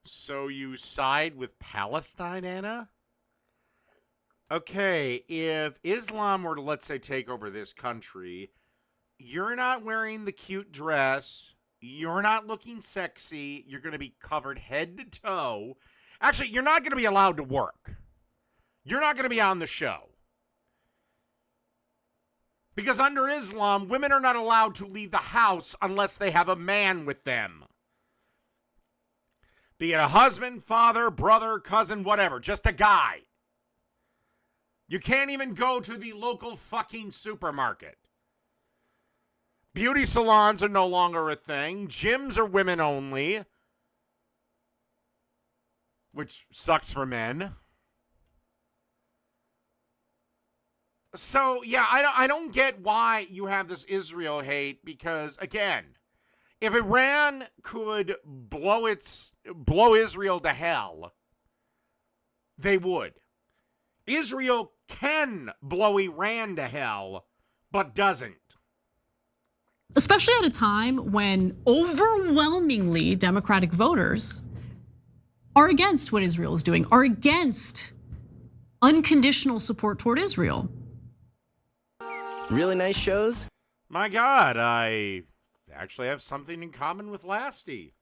So you side with Palestine, Anna? Okay, if Islam were to, let's say, take over this country, you're not wearing the cute dress. You're not looking sexy. You're going to be covered head to toe. Actually, you're not going to be allowed to work. You're not going to be on the show. Because under Islam, women are not allowed to leave the house unless they have a man with them. Be it a husband, father, brother, cousin, whatever. Just a guy. You can't even go to the local fucking supermarket. Beauty salons are no longer a thing. Gyms are women only. Which sucks for men. So, yeah, I don't get why you have this Israel hate because, again, if Iran could blow Israel to hell, they would. Israel can blow Iran to hell, but doesn't. Especially at a time when overwhelmingly Democratic voters are against what Israel is doing, are against unconditional support toward Israel. Really nice shows? My God, I actually have something in common with Lefties.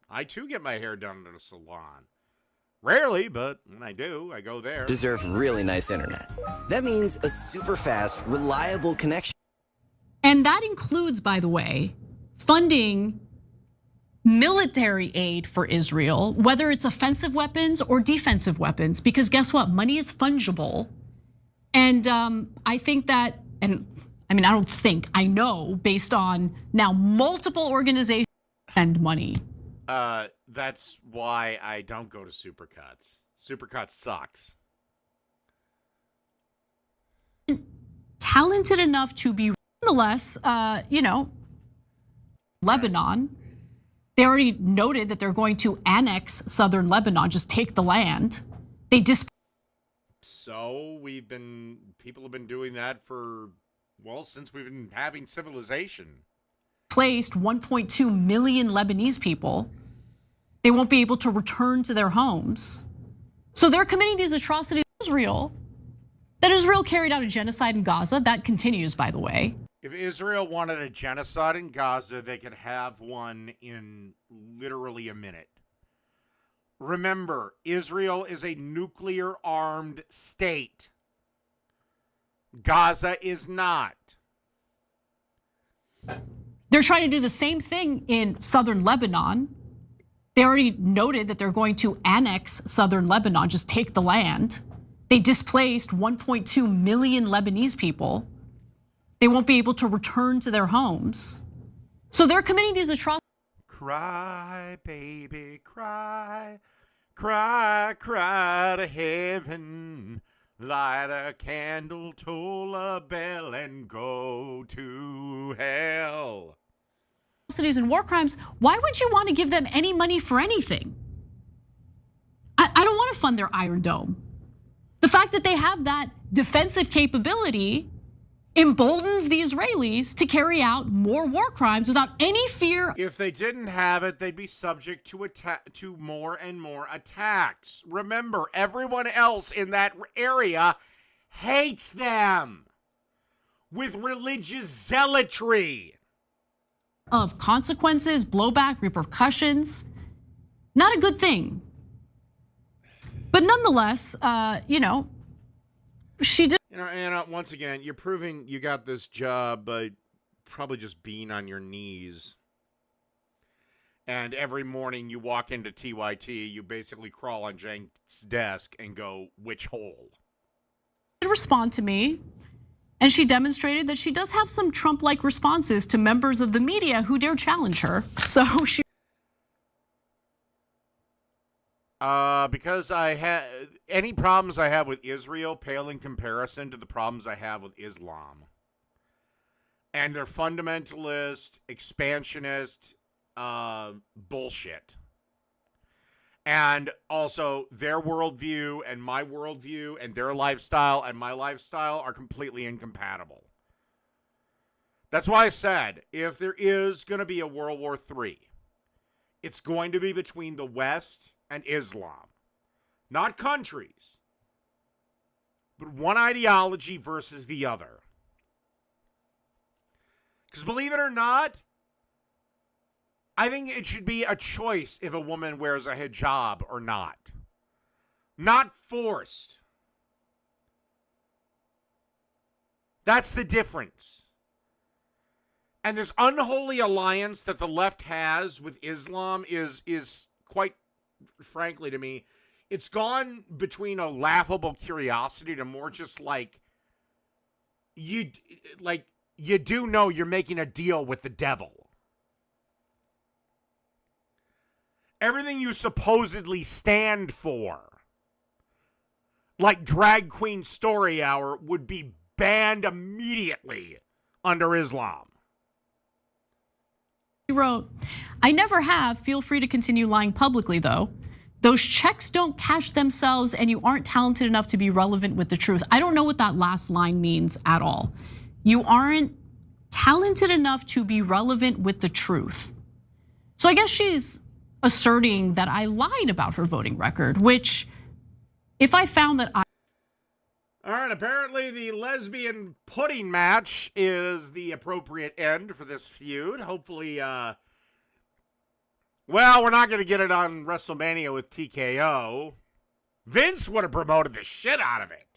I too get my hair done at a salon. Rarely, but when I do, I go there. Deserve really nice internet. That means a super fast, reliable connection. And that includes, by the way, funding military aid for Israel, whether it's offensive weapons or defensive weapons, because guess what? Money is fungible. And I think that, and I mean, I don't think, I know based on now multiple organizations spend money. That's why I don't go to Supercuts. Supercuts sucks. Talented enough to be nonetheless, Lebanon. They already noted that they're going to annex southern Lebanon, just take the land. So people have been doing that for, well, since we've been having civilization. displaced 1.2 million Lebanese people. They won't be able to return to their homes. So they're committing these atrocities in Israel. That Israel carried out a genocide in Gaza. That continues, by the way. If Israel wanted a genocide in Gaza, they could have one in literally a minute. Remember, Israel is a nuclear-armed state. Gaza is not. They're trying to do the same thing in southern Lebanon. They already noted that they're going to annex southern Lebanon, just take the land. They displaced 1.2 million Lebanese people. They won't be able to return to their homes. So they're committing these atrocities. Cry, baby, cry. Cry, cry to heaven. Light a candle, toll a bell, and go to hell. And war crimes, why would you want to give them any money for anything? I don't want to fund their Iron Dome. The fact that they have that defensive capability emboldens the Israelis to carry out more war crimes without any fear. If they didn't have it, they'd be subject to more and more attacks. Remember, everyone else in that area hates them with religious zealotry. Of consequences, blowback, repercussions. Not a good thing. But nonetheless, she did. Anna, once again, you're proving you got this job by probably just being on your knees. And every morning you walk into TYT, you basically crawl on Jank's desk and go, which hole? Respond to me. And she demonstrated that she does have some Trump-like responses to members of the media who dare challenge her. So she. Because I have any problems I have with Israel pale in comparison to the problems I have with Islam. And their fundamentalist, expansionist bullshit. And also their worldview and my worldview and their lifestyle and my lifestyle are completely incompatible. That's why I said, if there is going to be a World War III, it's going to be between the West and Islam. Not countries, but one ideology versus the other. Because believe it or not, I think it should be a choice if a woman wears a hijab or not. Not forced. That's the difference. And this unholy alliance that the left has with Islam is quite frankly to me, it's gone between a laughable curiosity to more just like you do know you're making a deal with the devil. Everything you supposedly stand for, like Drag Queen Story Hour, would be banned immediately under Islam. She wrote, I never have. Feel free to continue lying publicly, though. Those checks don't cash themselves, and you aren't talented enough to be relevant with the truth. I don't know what that last line means at all. You aren't talented enough to be relevant with the truth. So I guess she's asserting that I lied about her voting record, which if I found that I. All right, apparently the lesbian pudding match is the appropriate end for this feud. Hopefully, well, we're not going to get it on WrestleMania with TKO. Vince would have promoted the shit out of it.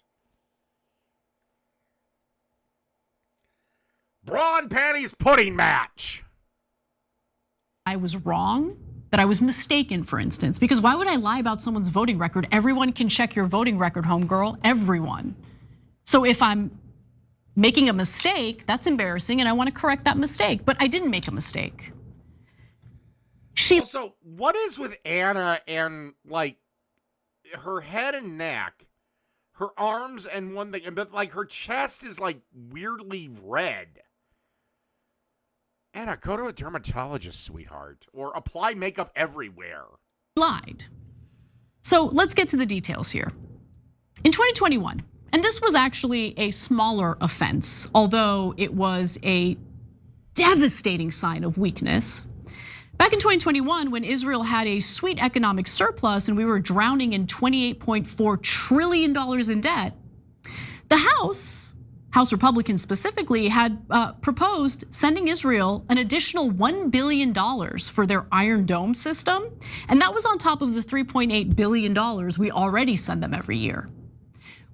Bra and panties pudding match. I was wrong, that I was mistaken, for instance, because why would I lie about someone's voting record? Everyone can check your voting record, homegirl, everyone. So if I'm making a mistake, that's embarrassing, and I want to correct that mistake, but I didn't make a mistake. Also, what is with Anna and like her head and neck, her arms and one thing, but like her chest is like weirdly red. Anna, go to a dermatologist, sweetheart, or apply makeup everywhere. Lied. So let's get to the details here. In 2021, and this was actually a smaller offense, although it was a devastating sign of weakness. Back in 2021, when Israel had a sweet economic surplus and we were drowning in $28.4 trillion in debt, the House Republicans specifically, had proposed sending Israel an additional $1 billion for their Iron Dome system. And that was on top of the $3.8 billion we already send them every year.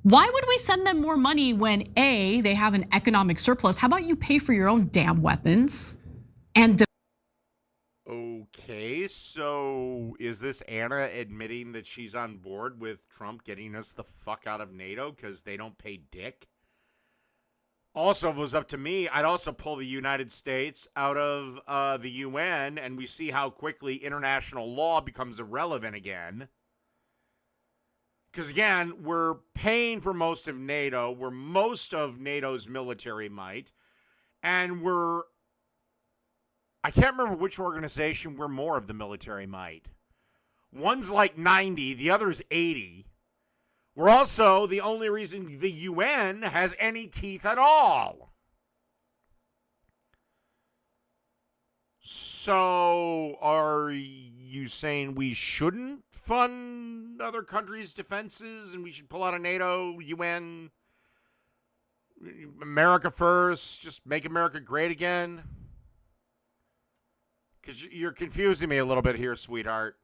Why would we send them more money when A, they have an economic surplus? How about you pay for your own damn weapons? And okay, so is this Anna admitting that she's on board with Trump getting us the fuck out of NATO because they don't pay dick? Also, if it was up to me, I'd also pull the United States out of the UN, and we see how quickly international law becomes irrelevant again. Because again, we're paying for most of NATO, we're most of NATO's military might, and I can't remember which organization we're more of the military might. One's like 90, the other's 80. We're also the only reason the UN has any teeth at all. So, are you saying we shouldn't fund other countries' defenses and we should pull out of NATO, UN, America first, just make America great again? Because you're confusing me a little bit here, sweetheart.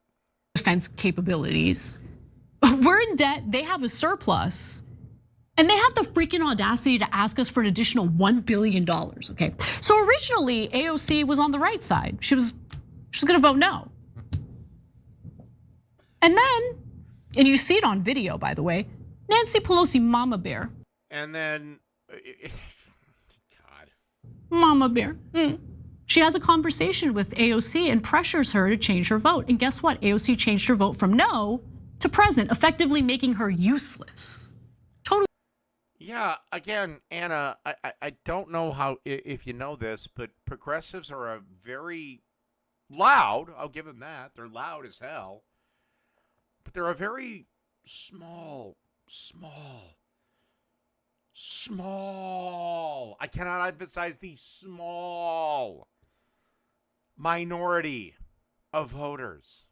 defense capabilities. We're in debt, they have a surplus. And they have the freaking audacity to ask us for an additional $1 billion, okay? So originally, AOC was on the right side. She was gonna vote no. And then, and you see it on video, by the way, Nancy Pelosi, Mama Bear. And then, Mama Bear. She has a conversation with AOC and pressures her to change her vote. And guess what? AOC changed her vote from no to present, effectively making her useless. Totally. Yeah, again, Anna, I don't know how if you know this, but progressives are a very loud, I'll give them that. They're loud as hell. But they're a very small, I cannot emphasize the small minority of voters.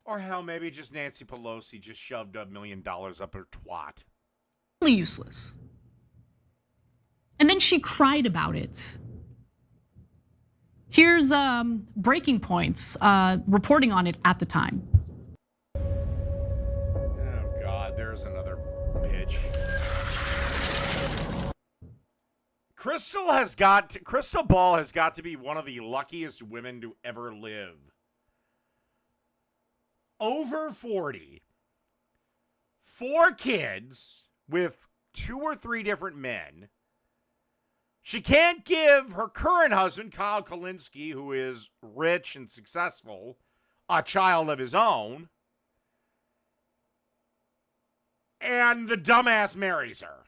Or hell, maybe just Nancy Pelosi just shoved $1 million up her twat. Useless. And then she cried about it. Here's Breaking Point's reporting on it at the time. Oh God, there's another bitch. Crystal Ball has got to be one of the luckiest women to ever live. Over 40, 4 kids with 2 or 3 different men. She can't give her current husband, Kyle Kulinski, who is rich and successful, a child of his own. And the dumbass marries her.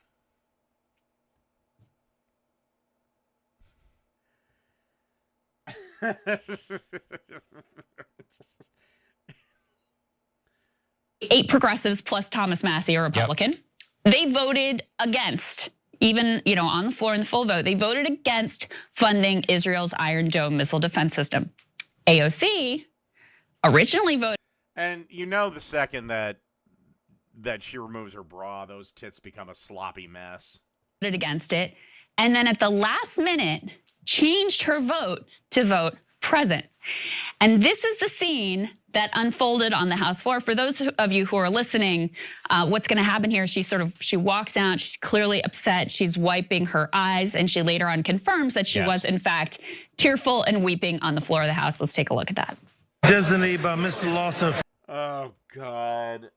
Eight progressives plus Thomas Massie, a Republican. Yep. They voted against, even on the floor in the full vote, they voted against funding Israel's Iron Dome missile defense system. AOC originally voted. And the second that she removes her bra, those tits become a sloppy mess. Voted against it, and then at the last minute changed her vote to vote present. And this is the scene that unfolded on the House floor. For those of you who are listening, what's going to happen here is she walks out. She's clearly upset. She's wiping her eyes, and she later on confirms that she was, in fact, tearful and weeping on the floor of the House. Let's take a look at that. Disney by Mr. Lawson. Oh, God.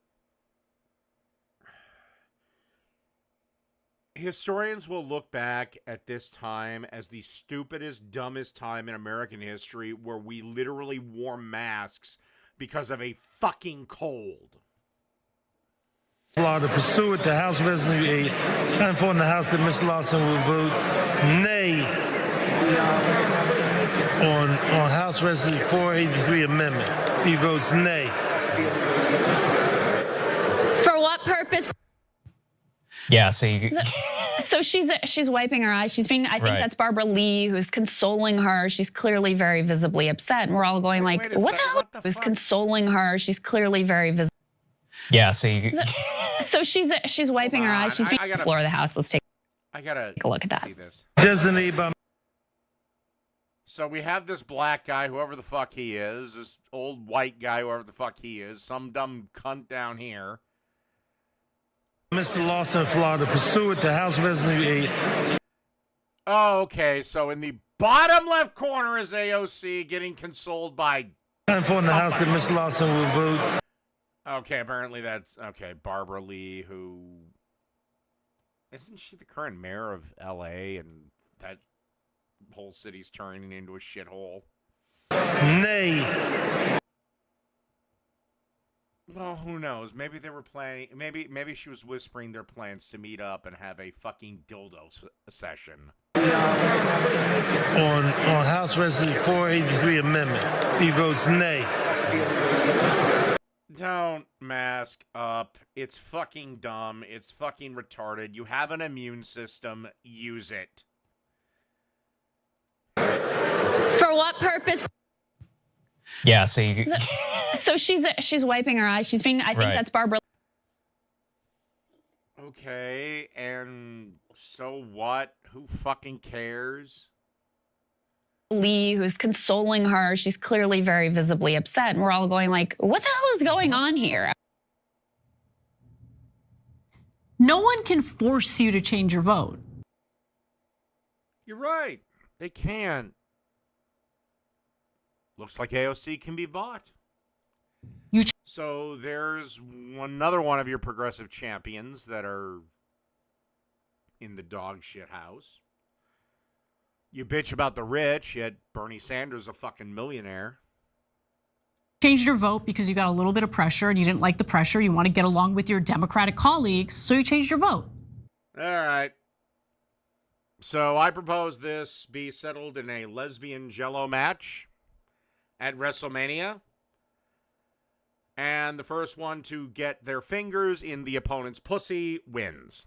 Historians will look back at this time as the stupidest, dumbest time in American history where we literally wore masks because of a fucking cold. Law to pursue it, the House Resolution and inform the House that Mr. Lawson will vote nay on House Resolution 483 amendments. He votes nay. For what purpose? Yeah, so So she's wiping her eyes. She's being, I think that's Barbara Lee who's consoling her. She's clearly very visibly upset. And we're all going what the hell is consoling her? She's clearly very visible. Yeah, so you... So she's wiping her eyes. She's being on the floor of the house. Let's take a look at that. See this. So we have this black guy, whoever the fuck he is, this old white guy, whoever the fuck he is, some dumb cunt down here. Mr. Lawson, Florida, pursuant to House Resolution 8. Oh, okay. So in the bottom left corner is AOC getting consoled by... Time for in the House that Mr. Lawson will vote. Okay, apparently that's... Okay, Barbara Lee, who... Isn't she the current mayor of L.A. and that whole city's turning into a shithole? Nay. Well, who knows? Maybe they were planning... Maybe she was whispering their plans to meet up and have a fucking dildo session. On House Resolution 483 amendments, he votes nay. Don't mask up. It's fucking dumb. It's fucking retarded. You have an immune system. Use it. For what purpose? Yeah, so you... So she's wiping her eyes. She's being, I think that's Barbara. Okay, and so what? Who fucking cares? Lee, who's consoling her. She's clearly very visibly upset. And we're all going what the hell is going on here? No one can force you to change your vote. You're right. They can. Looks like AOC can be bought. So there's another one of your progressive champions that are in the dog shit house. You bitch about the rich, yet Bernie Sanders a fucking millionaire. Changed your vote because you got a little bit of pressure and you didn't like the pressure. You want to get along with your Democratic colleagues, so you changed your vote. All right. So I propose this be settled in a lesbian jello match at WrestleMania. And the first one to get their fingers in the opponent's pussy wins.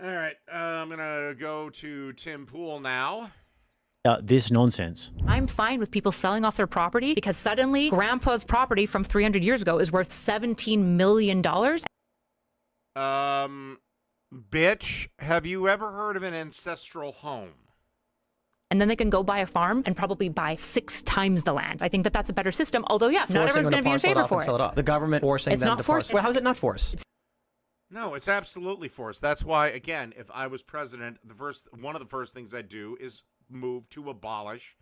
All right, I'm going to go to Tim Pool now. This nonsense. I'm fine with people selling off their property because suddenly grandpa's property from 300 years ago is worth $17 million. Bitch, have you ever heard of an ancestral home? And then they can go buy a farm and probably buy 6 times the land. I think that that's a better system. Although, yeah, not everyone's going to be in favor for it. The government forcing them to parcel. Well, how is it not forced? No, it's absolutely forced. That's why, again, if I was president, one of the first things I'd do is move to abolish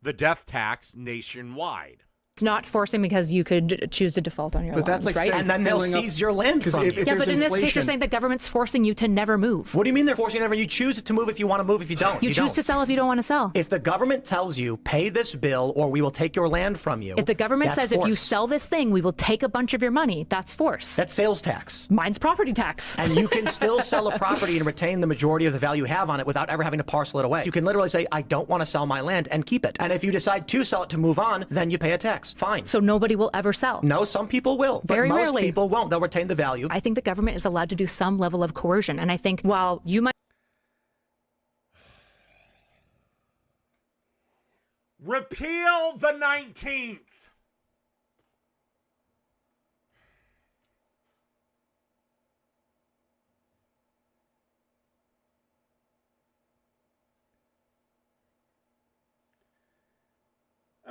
the death tax nationwide. It's not forcing because you could choose to default on your But lands, that's like right? and then they'll seize your land from you. Yeah, but in this case, you're saying the government's forcing you to never move. What do you mean they're forcing you never? You choose to move if you want to move. If you don't, you choose to sell if you don't want to sell. If the government tells you, pay this bill or we will take your land from you. If the government says force. if you sell this thing, we will take a bunch of your money, that's force. That's sales tax. Mine's property tax. And you can still sell a property and retain the majority of the value you have on it without ever having to parcel it away. You can literally say, I don't want to sell my land and keep it. And if you decide to sell it to move on, then you pay a tax. Fine. So nobody will ever sell. No, some people will, but Very most rarely. people won't. They'll retain the value. I think the government is allowed to do some level of coercion. And I think while you might... Repeal the 19th.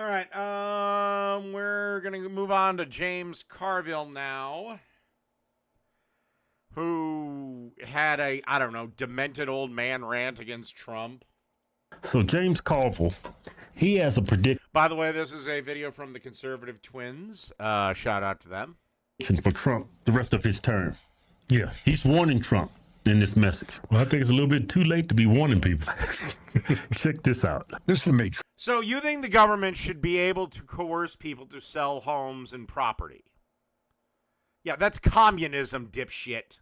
All right, we're going to move on to James Carville now, who had a, I don't know, demented old man rant against Trump. So James Carville, he has a prediction. By the way, this is a video from the conservative twins. Shout out to them. For Trump the rest of his term. Yeah, he's warning Trump in this message. Well, I think it's a little bit too late to be warning people. Check this out. This is me. So you think the government should be able to coerce people to sell homes and property? Yeah, that's communism, dipshit.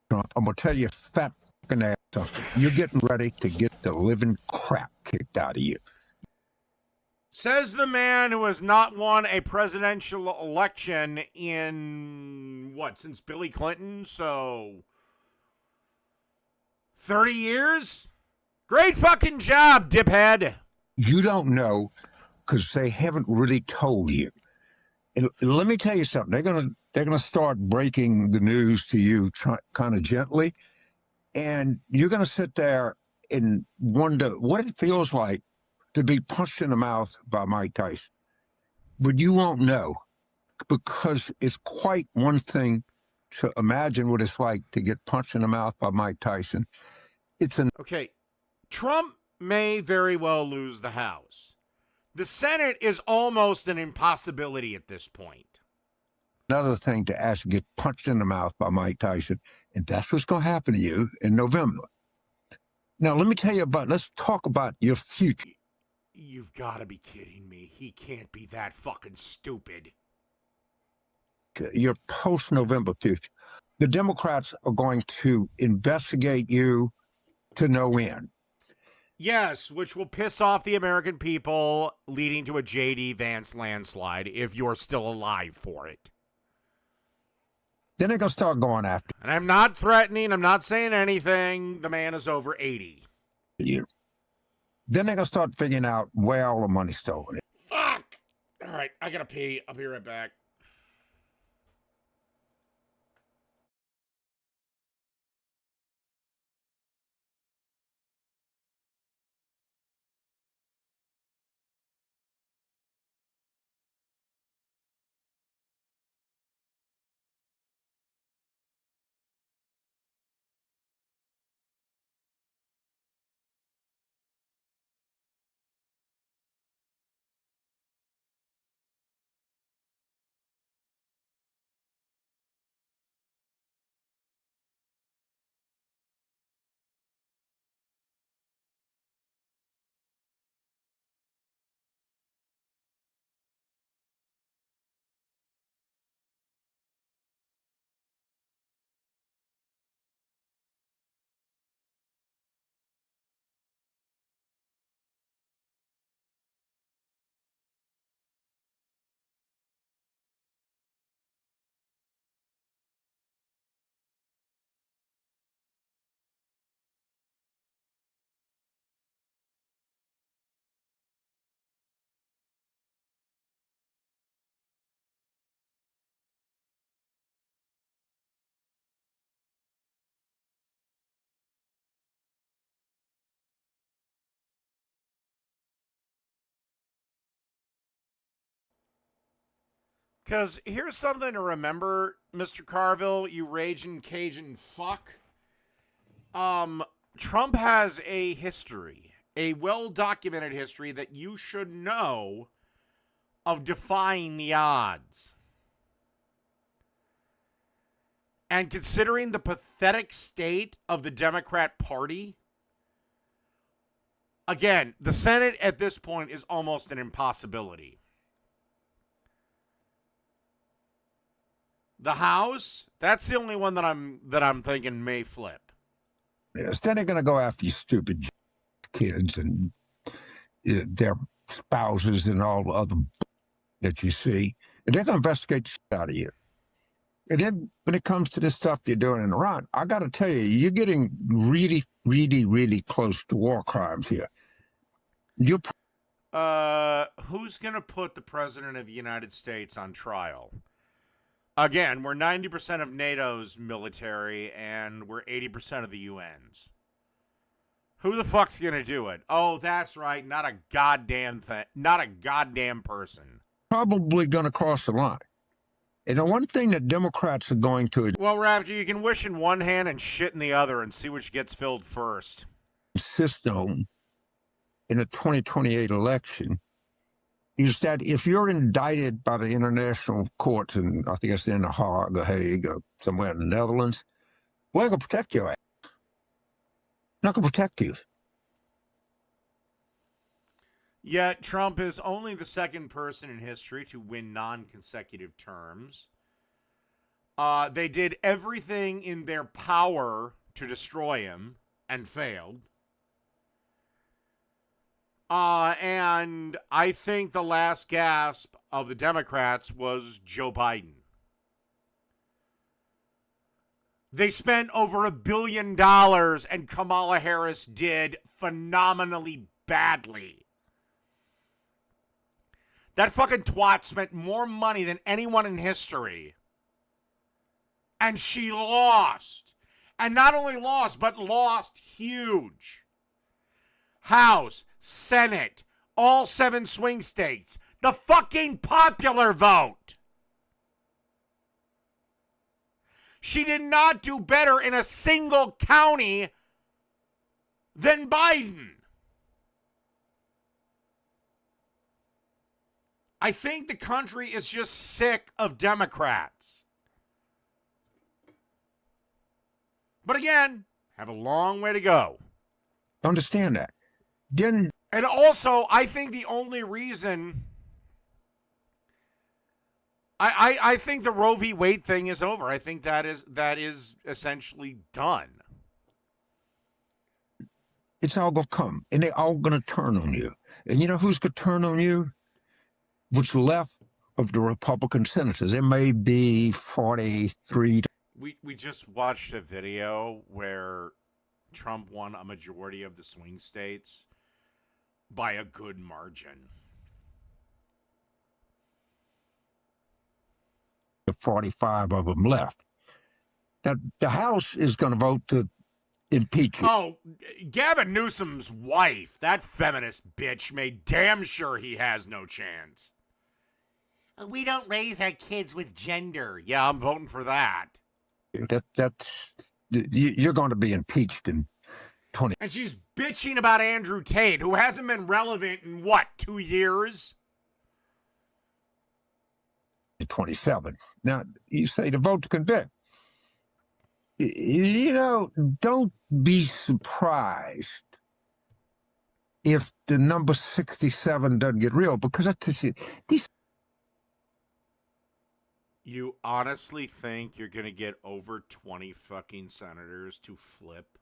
I'm going to tell you, fat fucking ass, something. You're getting ready to get the living crap kicked out of you. Says the man who has not won a presidential election in, since Billy Clinton? So, 30 years? Great fucking job, diphead. You don't know because they haven't really told you. And let me tell you something. They're gonna start breaking the news to you kind of gently, and you're gonna sit there and wonder what it feels like to be punched in the mouth by Mike Tyson. But you won't know because it's quite one thing to imagine what it's like to get punched in the mouth by Mike Tyson. Okay, Trump may very well lose the House. The Senate is almost an impossibility at this point. Another thing to actually get punched in the mouth by Mike Tyson, and that's what's going to happen to you in November. Now, let's talk about your future. You've got to be kidding me. He can't be that fucking stupid. Your post-November future. The Democrats are going to investigate you to no end. Yes, which will piss off the American people, leading to a J.D. Vance landslide if you're still alive for it. Then they're going to start going after And I'm not threatening. I'm not saying anything. The man is over 80. you. Then they're going to start figuring out where all the money's stolen. Fuck! All right, I gotta pee. I'll be right back. Because here's something to remember, Mr. Carville, you raging Cajun fuck. Trump has a history, a well-documented history that you should know of defying the odds. And considering the pathetic state of the Democrat Party, again, the Senate at this point is almost an impossibility. The House, that's the only one that I'm thinking may flip. Yes, then they're going to go after you stupid kids and their spouses and all the other that you see. And they're going to investigate the shit out of you. And then when it comes to this stuff you're doing in Iran, I got to tell you, you're getting really, really, really close to war crimes here. Who's going to put the President of the United States on trial? Again, we're 90% of NATO's military, and we're 80% of the UN's. Who the fuck's gonna do it? Oh, that's right, not a goddamn thing, not a goddamn person. Probably gonna cross the line. And the one thing that Democrats are going to Well, Raptor, you can wish in one hand and shit in the other and see which gets filled first. insist on in the 2028 election is that if you're indicted by the international courts, and I think it's in The Hague or Hague or somewhere in the Netherlands, we're going to protect your ass. Not going to protect you. Yet Trump is only the second person in history to win non-consecutive terms. They did everything in their power to destroy him and failed. And I think the last gasp of the Democrats was Joe Biden. They spent over $1 billion, and Kamala Harris did phenomenally badly. That fucking twat spent more money than anyone in history. And she lost. And not only lost, but lost huge. House, Senate, all 7 swing states. The fucking popular vote. She did not do better in a single county than Biden. I think the country is just sick of Democrats. But again, have a long way to go. Understand that. And also, I think the only reason... I think the Roe v. Wade thing is over. I think that is essentially done. It's all going to come, and they're all going to turn on you. And you know who's going to turn on you? What's left of the Republican senators. It may be 43. We just watched a video where Trump won a majority of the swing states by a good margin. 45 of them left. Now, the House is going to vote to impeach him. Oh, Gavin Newsom's wife, that feminist bitch, made damn sure he has no chance. We don't raise our kids with gender. Yeah, I'm voting for that. You're going to be impeached in 20. And she's bitching about Andrew Tate, who hasn't been relevant in, 2 years? 27. Now, you say to vote to convict. You know, don't be surprised if the number 67 doesn't get real, because I tell you, these. You honestly think you're going to get over 20 fucking senators to flip?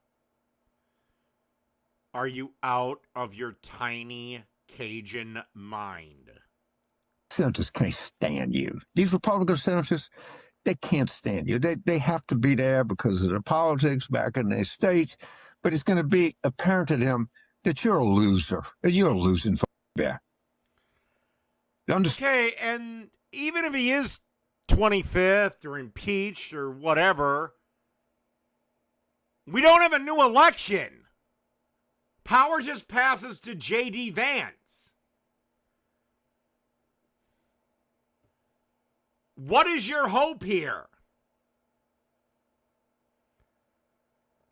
Are you out of your tiny Cajun mind? Senators can't stand you. These Republican senators, they can't stand you. They have to be there because of the politics back in their states, but it's going to be apparent to them that you're a loser. You're a losing there. Okay, and even if he is 25th or impeached or whatever, we don't have a new election. Power just passes to J.D. Vance. What is your hope here?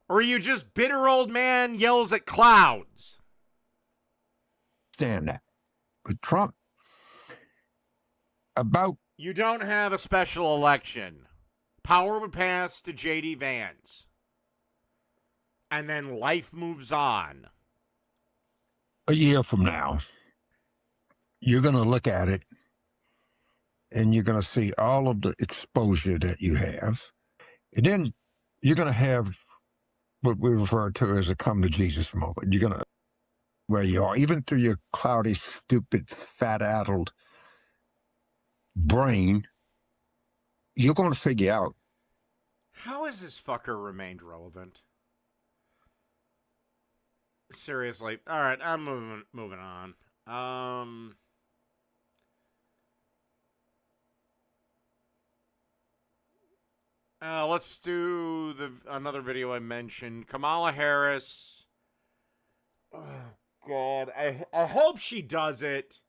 Or are you just bitter old man yells at clouds? Stand that. But Trump, You don't have a special election. Power would pass to J.D. Vance. And then life moves on. A year from now, you're going to look at it and you're going to see all of the exposure that you have. And then you're going to have what we refer to as a come to Jesus moment. You're going to, where you are, even through your cloudy, stupid, fat-addled brain, you're going to figure out. How has this fucker remained relevant? Seriously. All right, I'm moving on. Let's do another video I mentioned. Kamala Harris. Oh, God. I hope she does it,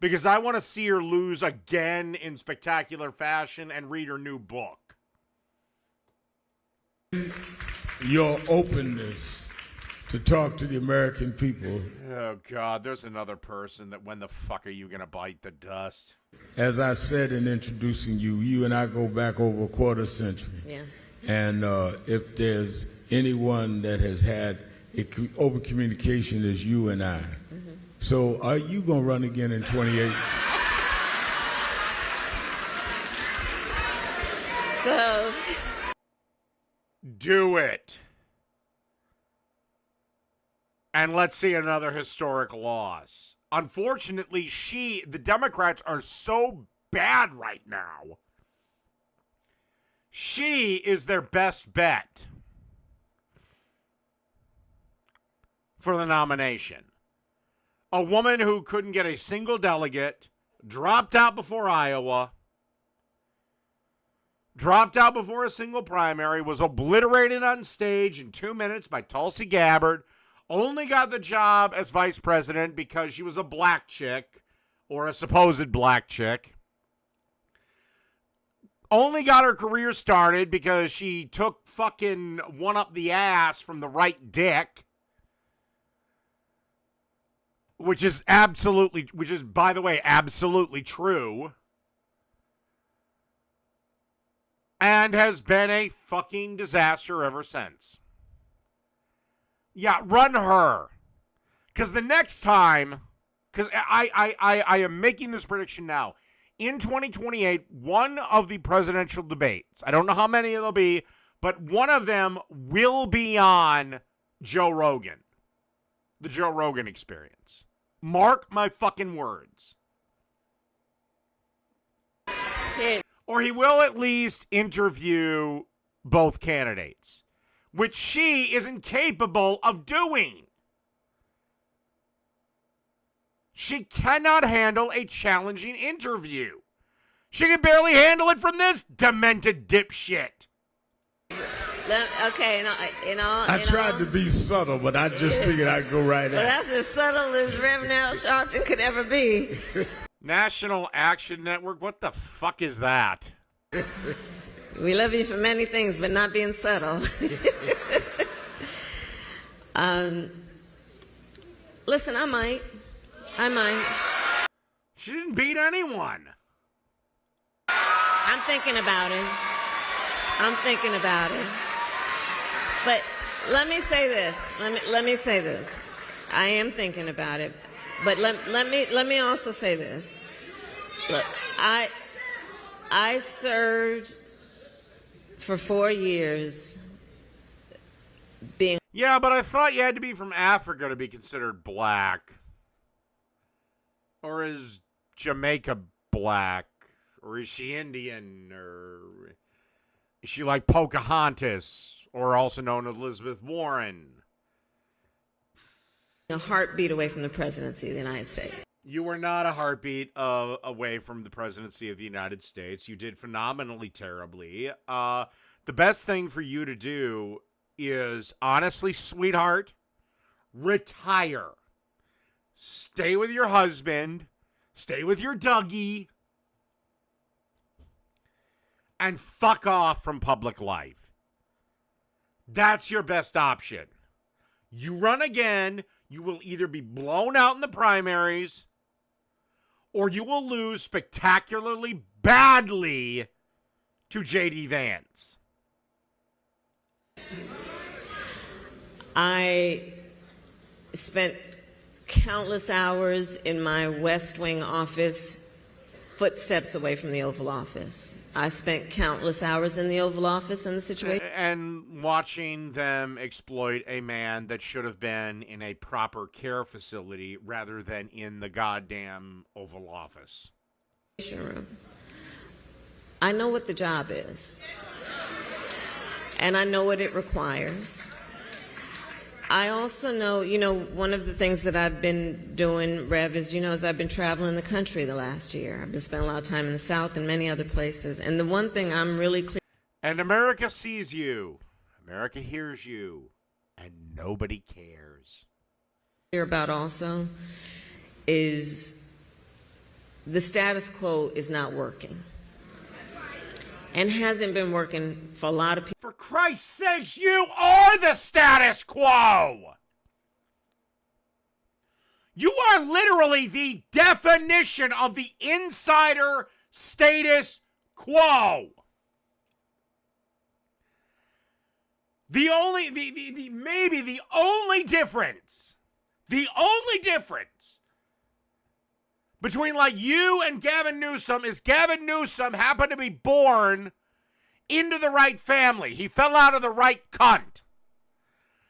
because I want to see her lose again in spectacular fashion and read her new book. Your openness to talk to the American people. Oh, God, there's another person that when the fuck are you going to bite the dust? As I said in introducing you, you and I go back over a quarter century. Yes. And if there's anyone that has had open communication, is you and I. Mm-hmm. So are you going to run again in 28? So. Do it. And let's see another historic loss. Unfortunately, the Democrats are so bad right now. She is their best bet for the nomination. A woman who couldn't get a single delegate, dropped out before Iowa, dropped out before a single primary, was obliterated on stage in 2 minutes by Tulsi Gabbard, only got the job as vice president because she was a black chick, or a supposed black chick. Only got her career started because she took fucking one up the ass from the right dick. Which is, by the way, absolutely true. And has been a fucking disaster ever since. Yeah, run her. Because the next time, because I am making this prediction now. In 2028, one of the presidential debates, I don't know how many there'll be, but one of them will be on Joe Rogan. The Joe Rogan Experience. Mark my fucking words. Or he will at least interview both candidates, which she is incapable of doing. She cannot handle a challenging interview. She can barely handle it from this demented dipshit. Okay, I tried to be subtle, but I just figured I'd go right Well, at it. that's as subtle as Reverend Al Sharpton could ever be. National Action Network? What the fuck is that? We love you for many things, but not being subtle. Listen, I might. She didn't beat anyone. I'm thinking about it. But let me say this. Let me say this. I am thinking about it. But let me also say this. Look, I served for 4 years being... Yeah, but I thought you had to be from Africa to be considered black. Or is Jamaica black? Or is she Indian? Or is she like Pocahontas? Or also known as Elizabeth Warren? a heartbeat away from the presidency of the United States. You were not a heartbeat away from the presidency of the United States. You did phenomenally terribly. The best thing for you to do is, honestly, sweetheart, retire. Stay with your husband. Stay with your Dougie. And fuck off from public life. That's your best option. You run again, you will either be blown out in the primaries, or you will lose spectacularly badly to J.D. Vance. I spent countless hours in my West Wing office, footsteps away from the Oval Office. I spent countless hours in the Oval Office and the situation. And watching them exploit a man that should have been in a proper care facility rather than in the goddamn Oval Office. Room. I know what the job is. And I know what it requires. I also know, one of the things that I've been doing, Rev, is, as I've been traveling the country the last year. I've been spending a lot of time in the South and many other places. And the one thing I'm really clear... And America sees you. America hears you. And nobody cares. ...clear about also is the status quo is not working. And hasn't been working for a lot of people. For Christ's sakes, you are the status quo! You are literally the definition of the insider status quo. The only difference between you and Gavin Newsom is Gavin Newsom happened to be born into the right family. He fell out of the right cunt.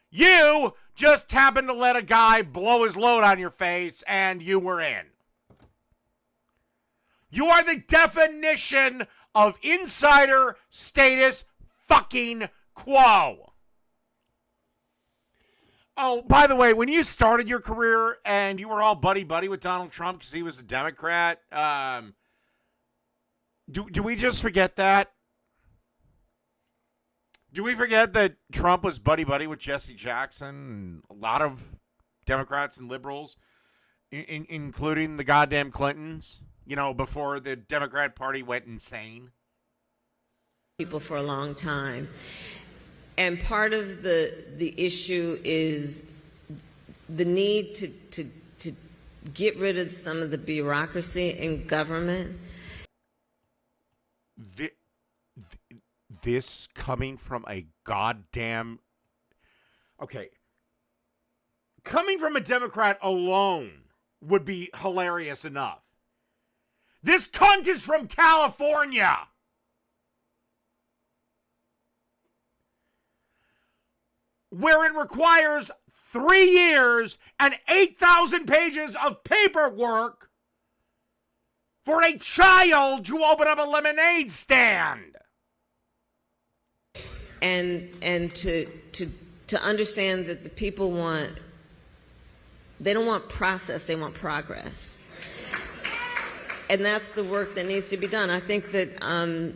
You just happened to let a guy blow his load on your face and you were in. You are the definition of insider status fucking quo. Oh, by the way, when you started your career and you were all buddy-buddy with Donald Trump because he was a Democrat, do we just forget that? Do we forget that Trump was buddy-buddy with Jesse Jackson and a lot of Democrats and liberals, including the goddamn Clintons, you know, before the Democrat Party went insane? People for a long time. And part of the issue is the need to get rid of some of the bureaucracy in government. This coming from a goddamn... Okay. Coming from a Democrat alone would be hilarious enough. This cunt is from California! Where it requires 3 years and 8,000 pages of paperwork for a child to open up a lemonade stand. And to understand that the people they don't want process, they want progress. And that's the work that needs to be done. I think that,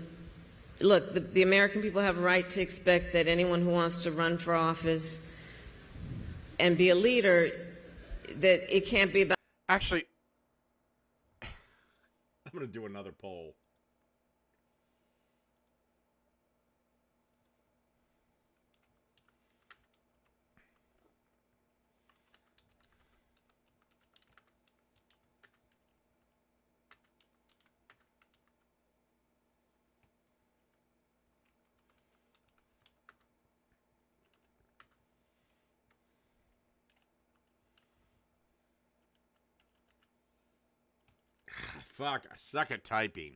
look, the American people have a right to expect that anyone who wants to run for office and be a leader, that it can't be about... Actually, I'm going to do another poll. Fuck, I suck at typing.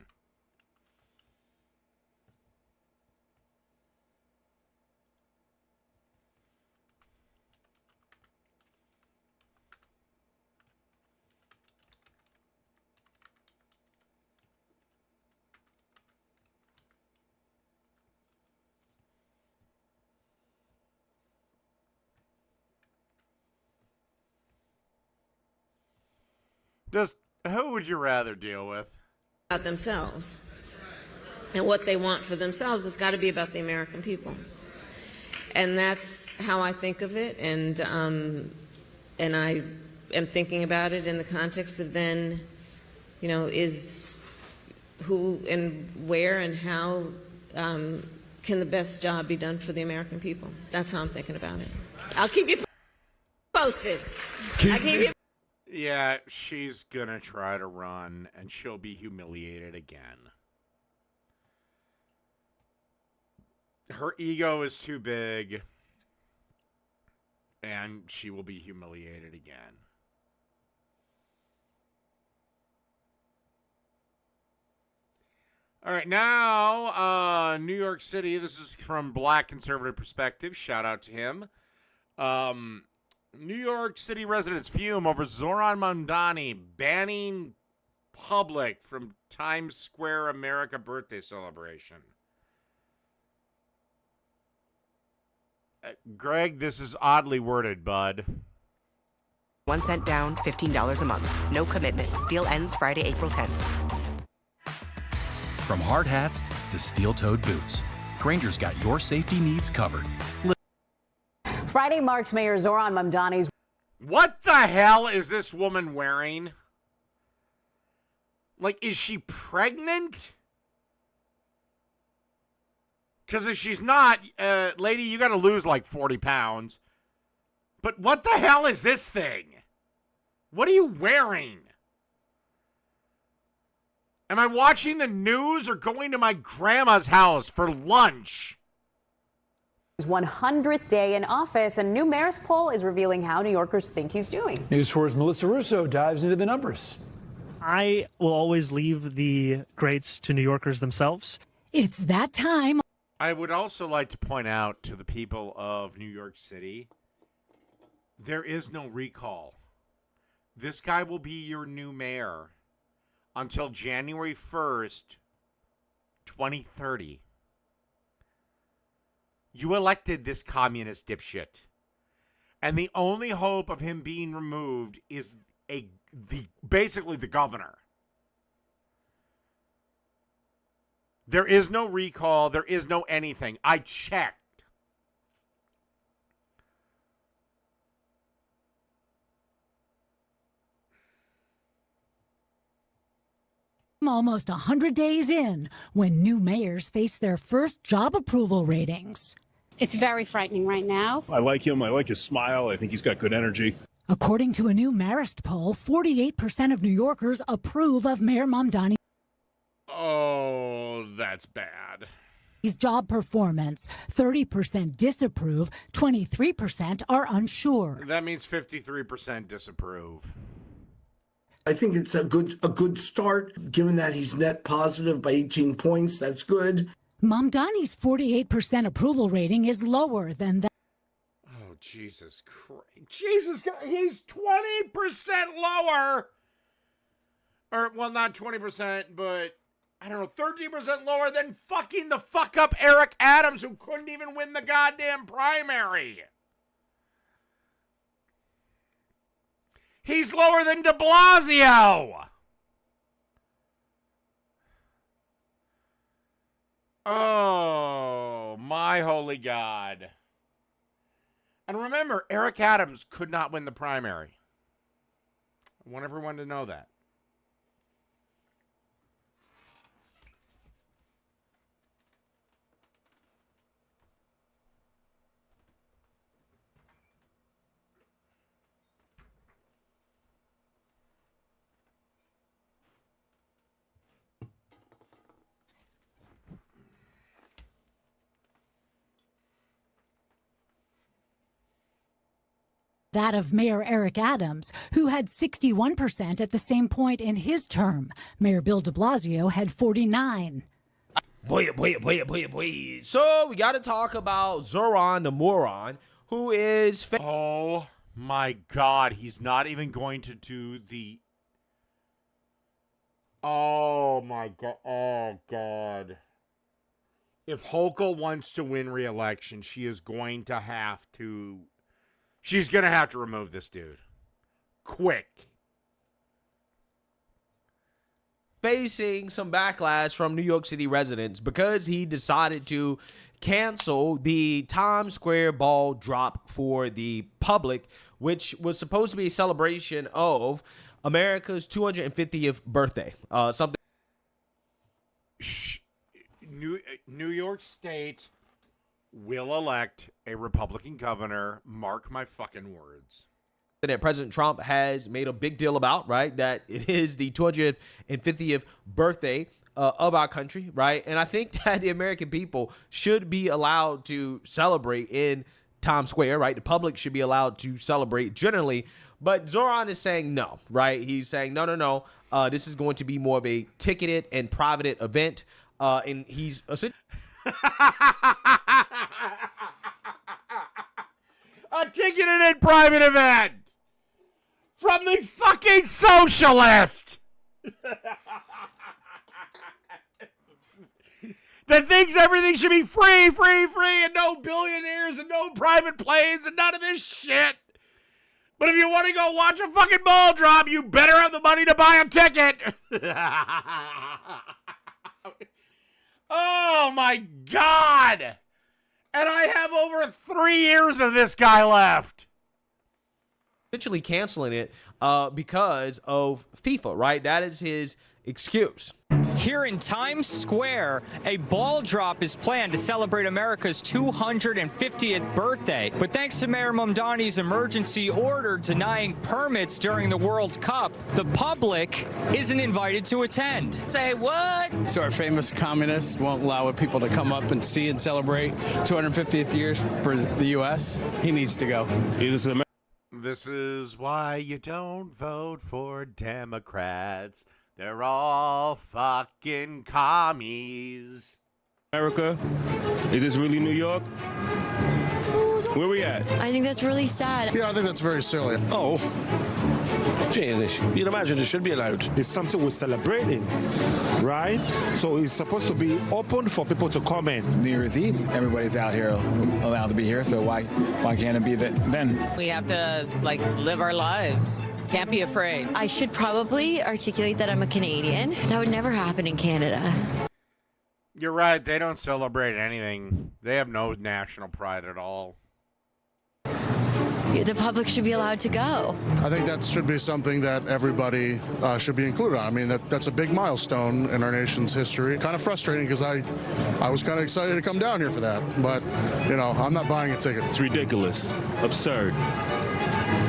Just, who would you rather deal with? About themselves. And what they want for themselves has got to be about the American people. And that's how I think of it. And I am thinking about it in the context of then, you know, is who and where and how can the best job be done for the American people. That's how I'm thinking about it. I'll keep you posted. I'll keep you. Yeah, she's gonna try to run, and she'll be humiliated again. Her ego is too big, and she will be humiliated again. All right, now, New York City. This is from Black Conservative Perspective. Shout out to him. New York City residents fume over Zoran Mamdani banning public from Times Square America birthday celebration. Greg, this is oddly worded, bud. 1 cent down, $15 a month. No commitment. Deal ends Friday, April 10th. From hard hats to steel-toed boots, Granger's got your safety needs covered. Friday marks Mayor Zoran Mamdani's... What the hell is this woman wearing? Like, is she pregnant? Because if she's not, lady, you got to lose like 40 pounds. But what the hell is this thing? What are you wearing? Am I watching the news or going to my grandma's house for lunch? 100th day in office, and a new mayor's poll is revealing how New Yorkers think he's doing. News 4's Melissa Russo dives into the numbers. I will always leave the grades to New Yorkers themselves. It's that time. I would also like to point out to the people of New York City There is no recall. This guy will be your new mayor until January 1st, 2030. You elected this communist dipshit. And the only hope of him being removed is basically the governor. There is no recall. There is no anything. I checked. Almost 100 days in when new mayors face their first job approval ratings. It's very frightening right now. I like him. I like his smile. I think he's got good energy. According to a new Marist poll, 48% of New Yorkers approve of Mayor Mamdani's That's bad. job performance. 30% disapprove, 23% are unsure. That means 53% disapprove. I think it's a good start, given that he's net positive by 18 points. That's good. Mamdani's 48% approval rating is lower than that. Oh, Jesus Christ. Jesus, he's 20% lower. Or, well, not 20%, but, I don't know, 13% lower than fucking the fuck-up Eric Adams, who couldn't even win the goddamn primary. He's lower than de Blasio. Oh, my holy God. And remember, Eric Adams could not win the primary. I want everyone to know that. That of Mayor Eric Adams, who had 61% at the same point in his term. Mayor Bill de Blasio had 49%. Boy. So we got to talk about Zoran the moron, who is... Oh, my God. He's not even going to do the... Oh, my God. Oh, God. If Hochul wants to win re-election, she is going to have to... She's going to have to remove this dude. Quick. Facing some backlash from New York City residents because he decided to cancel the Times Square ball drop for the public, which was supposed to be a celebration of America's 250th birthday. Something. New York State will elect a Republican governor. Mark my fucking words. That President Trump has made a big deal about, right? That it is the 250th birthday of our country, right? And I think that the American people should be allowed to celebrate in Times Square, right? The public should be allowed to celebrate generally. But Zoran is saying no, right? He's saying, no. This is going to be more of a ticketed and private event. And he's... A ticketed and private event from the fucking socialist that thinks everything should be free, and no billionaires and no private planes and none of this shit. But if you want to go watch a fucking ball drop, you better have the money to buy a ticket. Oh my God. And I have over 3 years of this guy left. Essentially canceling it because of FIFA, right? That is his excuse. Here in Times Square, a ball drop is planned to celebrate America's 250th birthday. But thanks to Mayor Mamdani's emergency order denying permits during the World Cup, the public isn't invited to attend. Say what? So our famous communist won't allow people to come up and see and celebrate 250th years for the U.S.? He needs to go. This is why you don't vote for Democrats. They're all fucking commies. America? Is this really New York? Where we at? I think that's really sad. Yeah, I think that's very silly. Oh. Janish, you'd imagine it should be allowed. It's something we're celebrating, right? So it's supposed to be open for people to come in. New Year's Eve, everybody's out here allowed to be here, so why can't it be then? We have to, live our lives. Can't be afraid. I should probably articulate that I'm a Canadian. That would never happen in Canada. You're right. They don't celebrate anything. They have no national pride at all. The public should be allowed to go. I think that should be something that everybody should be included on. I mean, that's a big milestone in our nation's history. Kind of frustrating because I was kind of excited to come down here for that. But, I'm not buying a ticket. It's ridiculous. Absurd.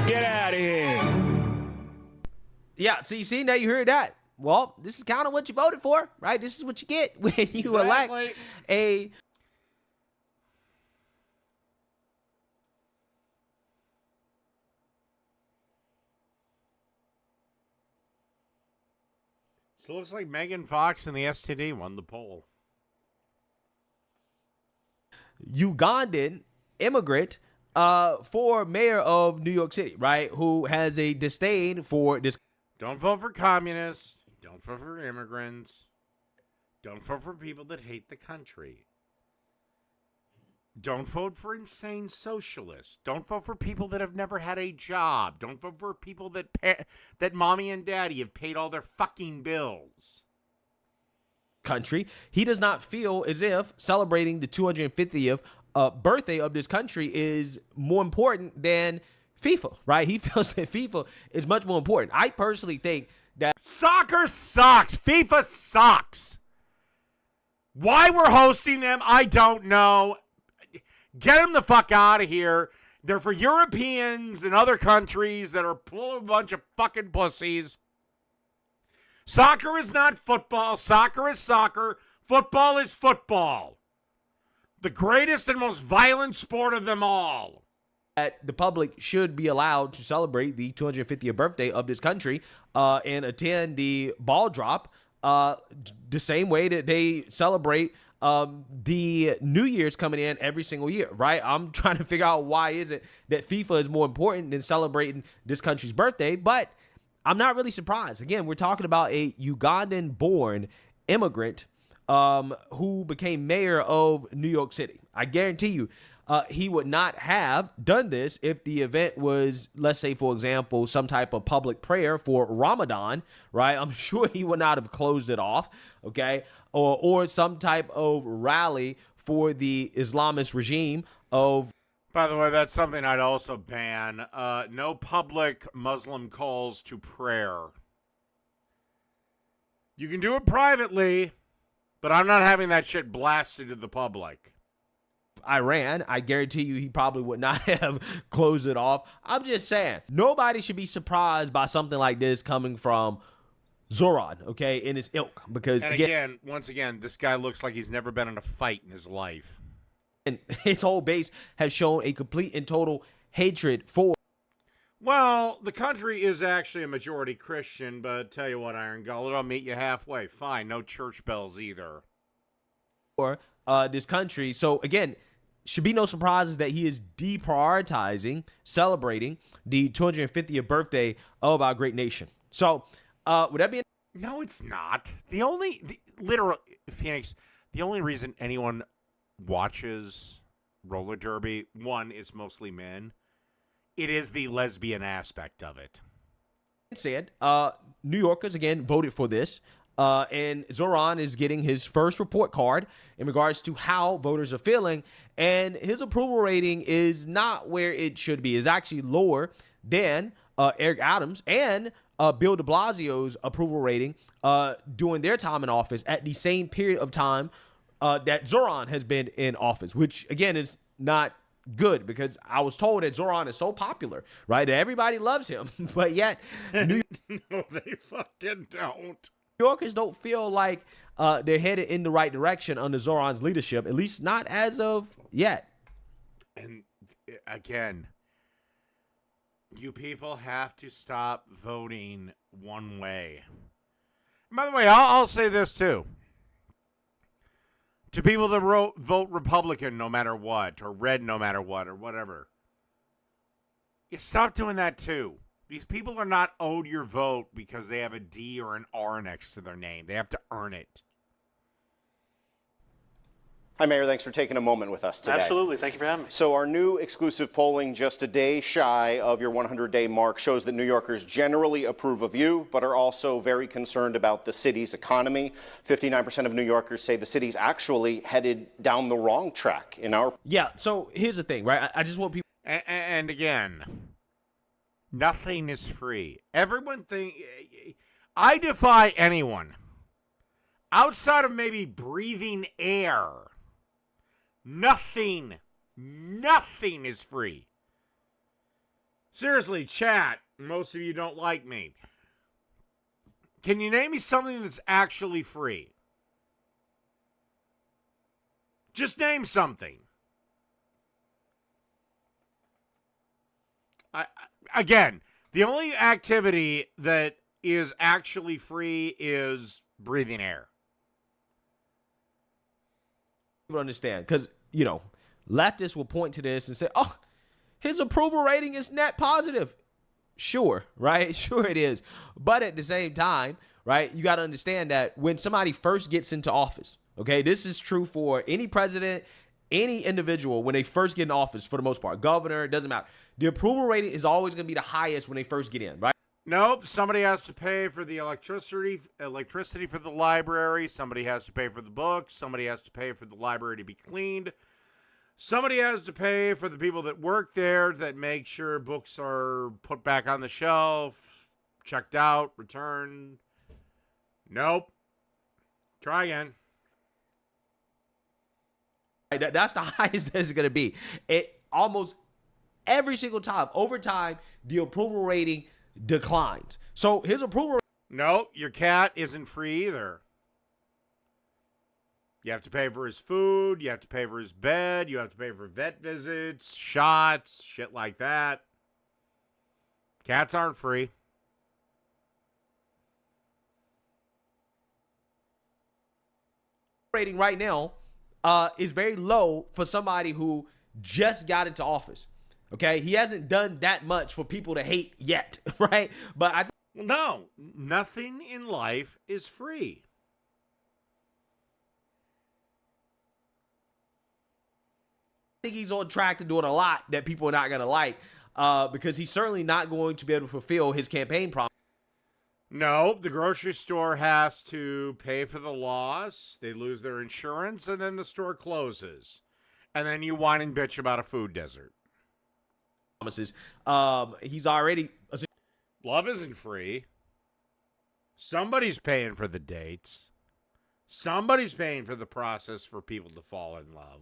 Get out of here. Yeah, so you see, now you heard that. Well, this is kind of what you voted for, right? This is what you get when you elect a... So it looks like Megan Fox and the STD won the poll. Ugandan immigrant for mayor of New York City, right? Who has a disdain for this. Don't vote for communists. Don't vote for immigrants. Don't vote for people that hate the country. Don't vote for insane socialists. Don't vote for people that have never had a job. Don't vote for people that mommy and daddy have paid all their fucking bills. Country. He does not feel as if celebrating the 250th birthday of this country is more important than FIFA, right? He feels that FIFA is much more important. I personally think that soccer sucks. FIFA sucks. Why we're hosting them, I don't know. Get them the fuck out of here. They're for Europeans and other countries that are full of a bunch of fucking pussies. Soccer is not football. Soccer is soccer. Football is football. The greatest and most violent sport of them all. That the public should be allowed to celebrate the 250th birthday of this country and attend the ball drop the same way that they celebrate the New Year's coming in every single year, right? I'm trying to figure out why is it that FIFA is more important than celebrating this country's birthday, but I'm not really surprised. Again, we're talking about a Ugandan-born immigrant who became mayor of New York City. I guarantee you, he would not have done this if the event was, let's say, for example, some type of public prayer for Ramadan, right? I'm sure he would not have closed it off, okay? Or some type of rally for the Islamist regime of... By the way, that's something I'd also ban. No public Muslim calls to prayer. You can do it privately, but I'm not having that shit blasted to the public. Iran, I guarantee you he probably would not have closed it off. I'm just saying, nobody should be surprised by something like this coming from Zoran, okay, in his ilk. Because and once again, this guy looks like he's never been in a fight in his life. And his whole base has shown a complete and total hatred for... Well, the country is actually a majority Christian, but tell you what, Iron Gullet, I'll meet you halfway. Fine, no church bells either. For this country. So, again, should be no surprises that he is deprioritizing celebrating the 250th birthday of our great nation. So, would that be... No, it's not. Phoenix, the only reason anyone watches roller derby, one, it's mostly men. It is the lesbian aspect of it. Said, New Yorkers, again, voted for this. And Zoran is getting his first report card in regards to how voters are feeling. And his approval rating is not where it should be. It's actually lower than Eric Adams and Bill de Blasio's approval rating during their time in office at the same period of time that Zoran has been in office, which, again, is not good because I was told that Zoran is so popular, right? That everybody loves him, but yet No, they fucking don't. New Yorkers don't feel like they're headed in the right direction under Zoran's leadership, at least not as of yet. And again, you people have to stop voting one way. And by the way, I'll say this too. to people that vote Republican no matter what, or red no matter what, or whatever. You stop doing that too. These people are not owed your vote because they have a D or an R next to their name. They have to earn it. Hi, Mayor. Thanks for taking a moment with us today. Absolutely. Thank you for having me. So our new exclusive polling just a day shy of your 100-day mark shows that New Yorkers generally approve of you, but are also very concerned about the city's economy. 59% of New Yorkers say the city's actually headed down the wrong track in our... Yeah, so here's the thing, right? I just want people... And again, nothing is free. Everyone think... I defy anyone, outside of maybe breathing air... Nothing is free. Seriously, chat, most of you don't like me. Can you name me something that's actually free? Just name something. Again, the only activity that is actually free is breathing air. People understand, because, you know, leftists will point to this and say, oh, his approval rating is net positive. Sure, right? Sure it is. But at the same time, right, you got to understand that when somebody first gets into office, okay, this is true for any president, any individual when they first get in office, for the most part, governor, it doesn't matter. The approval rating is always going to be the highest when they first get in, right? Nope, somebody has to pay for the electricity for the library. Somebody has to pay for the books. Somebody has to pay for the library to be cleaned. Somebody has to pay for the people that work there that make sure books are put back on the shelf, checked out, returned. Nope. Try again. That's the highest that it's going to be. It almost every single time, over time, the approval rating declines. So his approval... No, your cat isn't free either. You have to pay for his food. You have to pay for his bed. You have to pay for vet visits, shots, shit like that. Cats aren't free. Rating right now is very low for somebody who just got into office. Okay, he hasn't done that much for people to hate yet, right? But no, nothing in life is free. I think he's on track to doing a lot that people are not going to like because he's certainly not going to be able to fulfill his campaign promise. No, the grocery store has to pay for the loss. They lose their insurance, and then the store closes. And then you whine and bitch about a food desert. Promises. He's already... Love isn't free. Somebody's paying for the dates. Somebody's paying for the process for people to fall in love.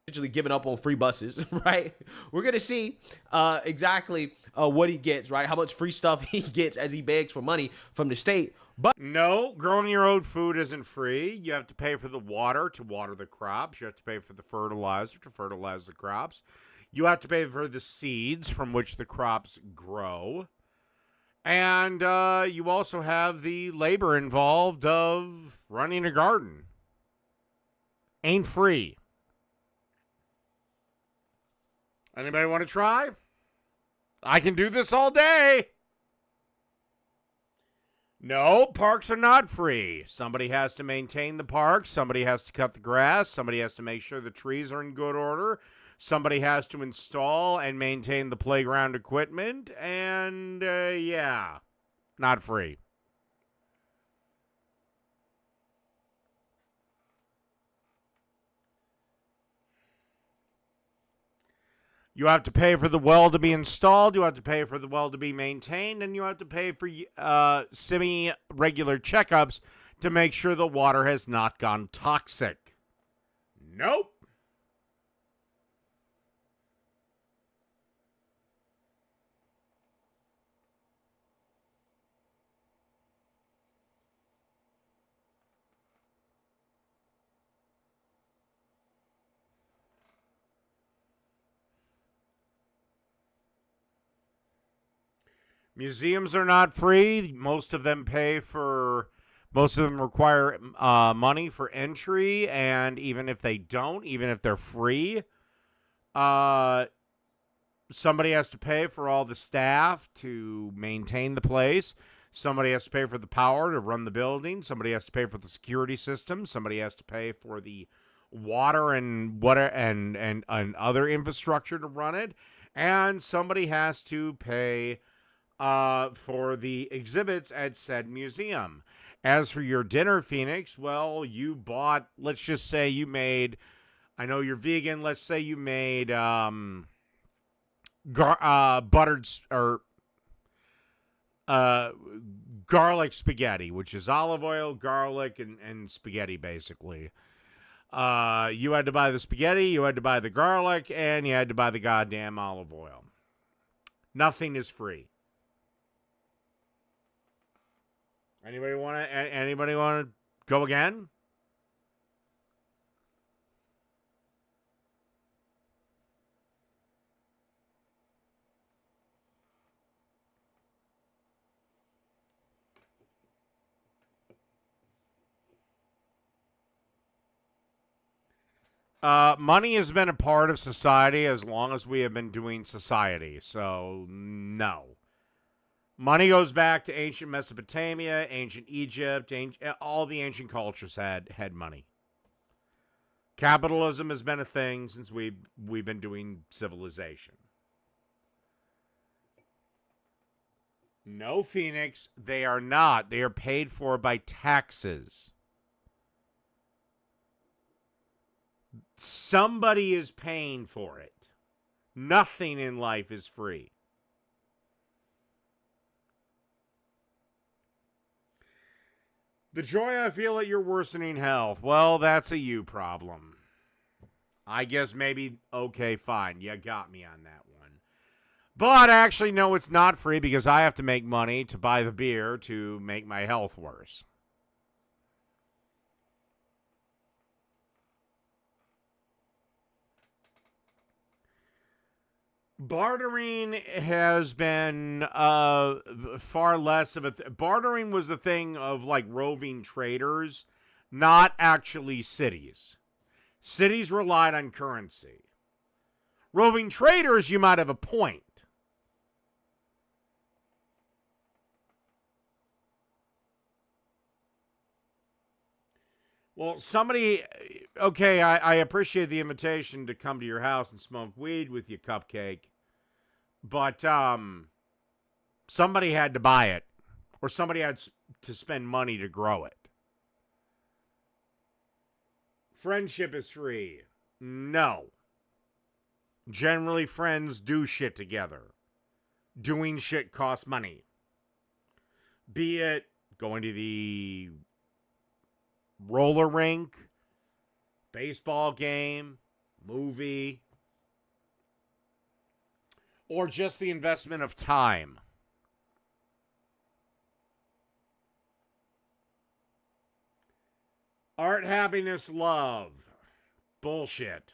Essentially giving up on free buses, right? We're going to see exactly what he gets, right? How much free stuff he gets as he begs for money from the state. But no, growing your own food isn't free. You have to pay for the water to water the crops. You have to pay for the fertilizer to fertilize the crops. You have to pay for the seeds from which the crops grow. And you also have the labor involved of running a garden. Ain't free. Anybody want to try? I can do this all day. No, parks are not free. Somebody has to maintain the park. Somebody has to cut the grass. Somebody has to make sure the trees are in good order. Somebody has to install and maintain the playground equipment. And, yeah, not free. You have to pay for the well to be installed. You have to pay for the well to be maintained. And you have to pay for semi-regular checkups to make sure the water has not gone toxic. Nope. Museums are not free. Most of them require money for entry, and even if they don't, even if they're free, somebody has to pay for all the staff to maintain the place. Somebody has to pay for the power to run the building. Somebody has to pay for the security system. Somebody has to pay for the water and other infrastructure to run it. And somebody has to pay for the exhibits at said museum. As for your dinner, Phoenix, well, you bought, let's just say you made, I know you're vegan, let's say you made buttered or garlic spaghetti, which is olive oil, garlic, and spaghetti, basically. You had to buy the spaghetti, you had to buy the garlic, and you had to buy the goddamn olive oil. Nothing is free. Anybody want to go again? Money has been a part of society as long as we have been doing society. So, no. Money goes back to ancient Mesopotamia, ancient Egypt, all the ancient cultures had money. Capitalism has been a thing since we've been doing civilization. No, Phoenix, they are not. They are paid for by taxes. Somebody is paying for it. Nothing in life is free. The joy I feel at your worsening health. Well, that's a you problem. I guess maybe, okay, fine. You got me on that one. But actually, no, it's not free because I have to make money to buy the beer to make my health worse. Bartering has been far less of a... Bartering was the thing of, like, roving traders, not actually cities. Cities relied on currency. Roving traders, you might have a point. Well, somebody... Okay, I appreciate the invitation to come to your house and smoke weed with you, Cupcake. But somebody had to buy it. Or somebody had to spend money to grow it. Friendship is free. No. Generally, friends do shit together. Doing shit costs money. Be it going to the roller rink, baseball game, movie, or just the investment of time. Art, happiness, love. Bullshit.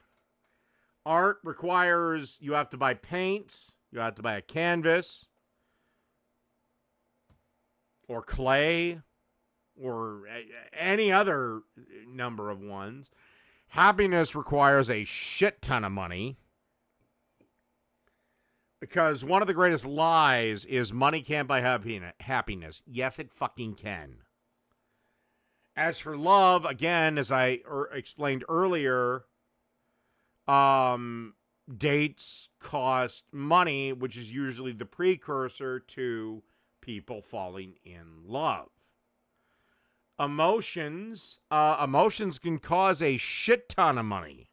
Art requires you have to buy paints, you have to buy a canvas, or clay, or any other number of ones. Happiness requires a shit ton of money. Because one of the greatest lies is money can't buy happiness. Yes, it fucking can. As for love, again, as I explained earlier, dates cost money, which is usually the precursor to people falling in love. Emotions can cause a shit ton of money.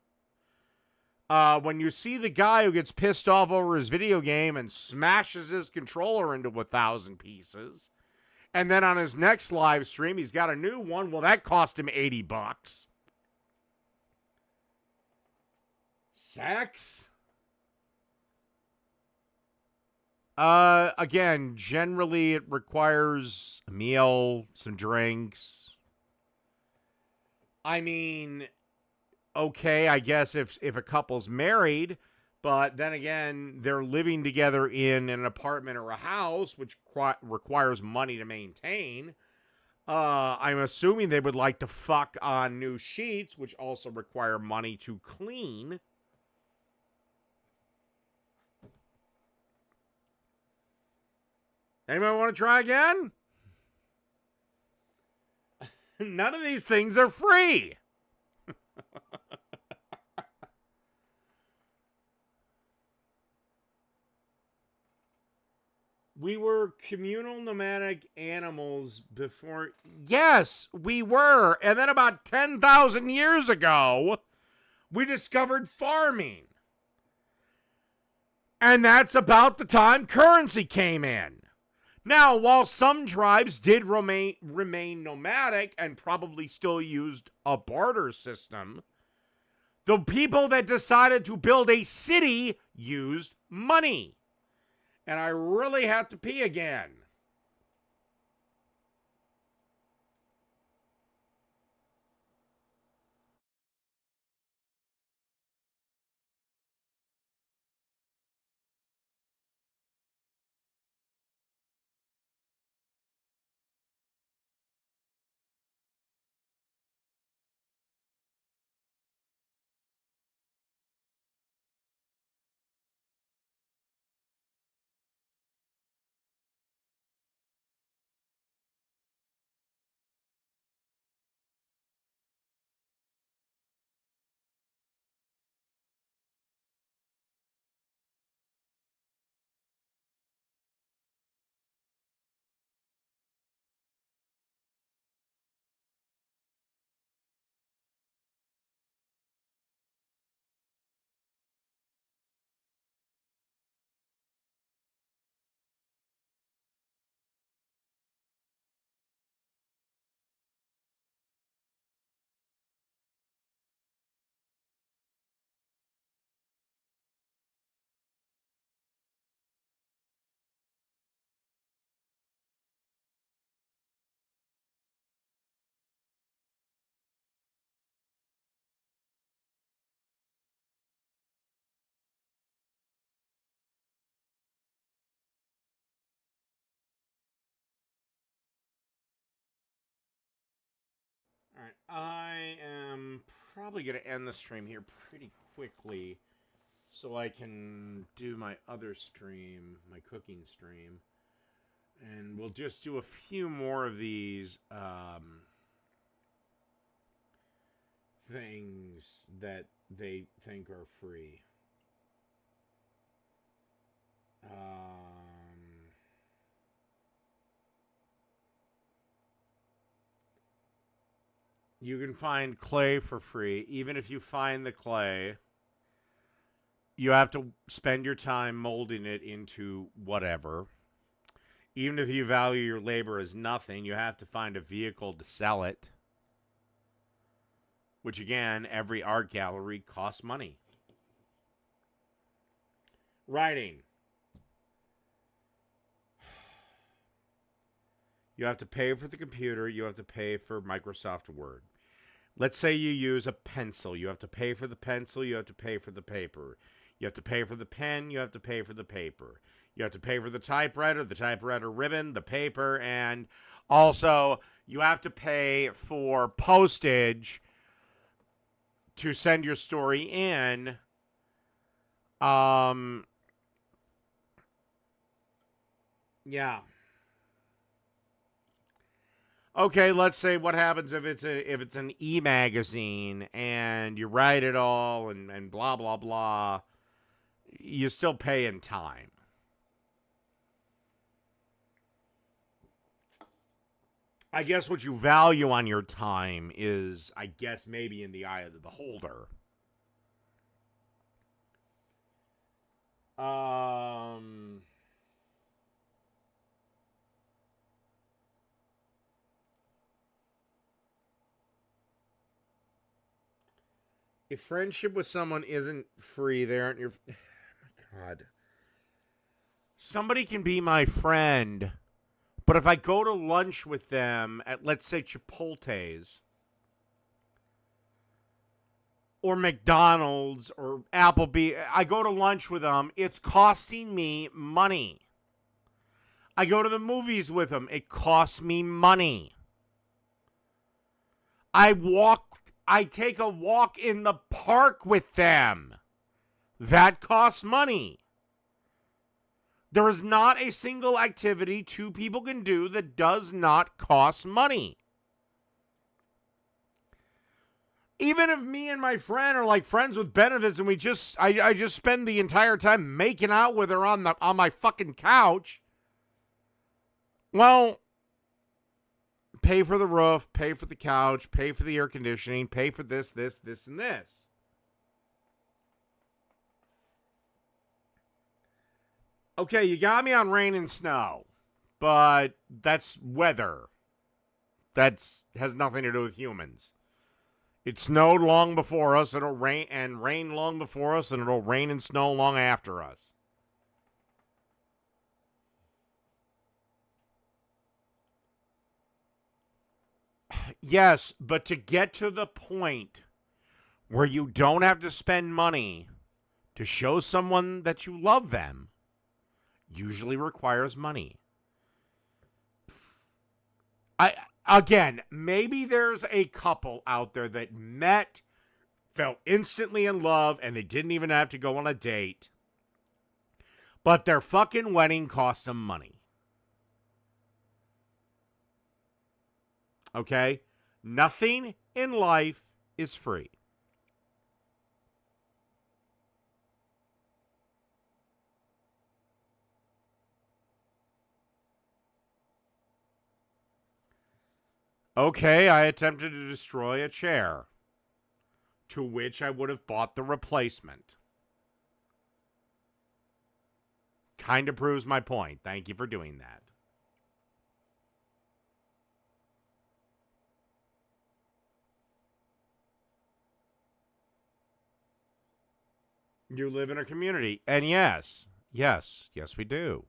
When you see the guy who gets pissed off over his video game and smashes his controller into 1,000 pieces, and then on his next live stream, he's got a new one, well, that cost him $80. Sex? Again, generally it requires a meal, some drinks. I mean, okay, I guess if a couple's married, But then again, they're living together in an apartment or a house, which requires money to maintain. I'm assuming they would like to fuck on new sheets, which also require money to clean. Anybody want to try again? None of these things are free. We were communal nomadic animals before. Yes, we were. And then about 10,000 years ago, we discovered farming. And that's about the time currency came in. Now, while some tribes did remain nomadic and probably still used a barter system, the people that decided to build a city used money. And I really have to pee again. All right, I am probably going to end the stream here pretty quickly so I can do my other stream, my cooking stream. And we'll just do a few more of these things that they think are free. You can find clay for free. Even if you find the clay, you have to spend your time molding it into whatever. Even if you value your labor as nothing, you have to find a vehicle to sell it. Which, again, every art gallery costs money. Writing. You have to pay for the computer. You have to pay for Microsoft Word. Let's say you use a pencil. You have to pay for the pencil. You have to pay for the paper. You have to pay for the pen. You have to pay for the paper. You have to pay for the typewriter ribbon, the paper, and also you have to pay for postage to send your story in. Yeah. Okay, let's say what happens if it's an e-magazine and you write it all and blah blah blah. You still pay in time. I guess what you value on your time is, I guess, maybe in the eye of the beholder. If friendship with someone isn't free, they aren't your... Oh my God. Somebody can be my friend, but if I go to lunch with them at, let's say, Chipotle's, or McDonald's or Applebee. I go to lunch with them. It's costing me money. I go to the movies with them. It costs me money. I take a walk in the park with them. That costs money. There is not a single activity two people can do that does not cost money. Even if me and my friend are like friends with benefits and I just spend the entire time making out with her on my fucking couch. Well, pay for the roof, pay for the couch, pay for the air conditioning, pay for this, and this. Okay, you got me on rain and snow, but that's weather. That's has nothing to do with humans. It snowed long before us, it'll rain, and rain long before us, and it'll rain and snow long after us. Yes, but to get to the point where you don't have to spend money to show someone that you love them usually requires money. Again, maybe there's a couple out there that met, fell instantly in love, and they didn't even have to go on a date. But their fucking wedding cost them money. Okay? Nothing in life is free. Okay, I attempted to destroy a chair, to which I would have bought the replacement. Kind of proves my point. Thank you for doing that. You live in a community. And yes, we do.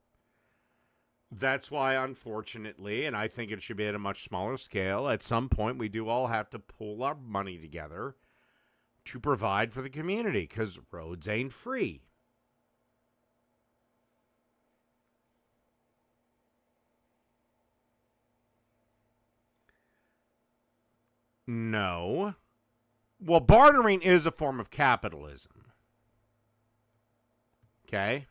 That's why, unfortunately, and I think it should be at a much smaller scale, at some point we do all have to pull our money together to provide for the community, because roads ain't free. No. Well, bartering is a form of capitalism. Okay?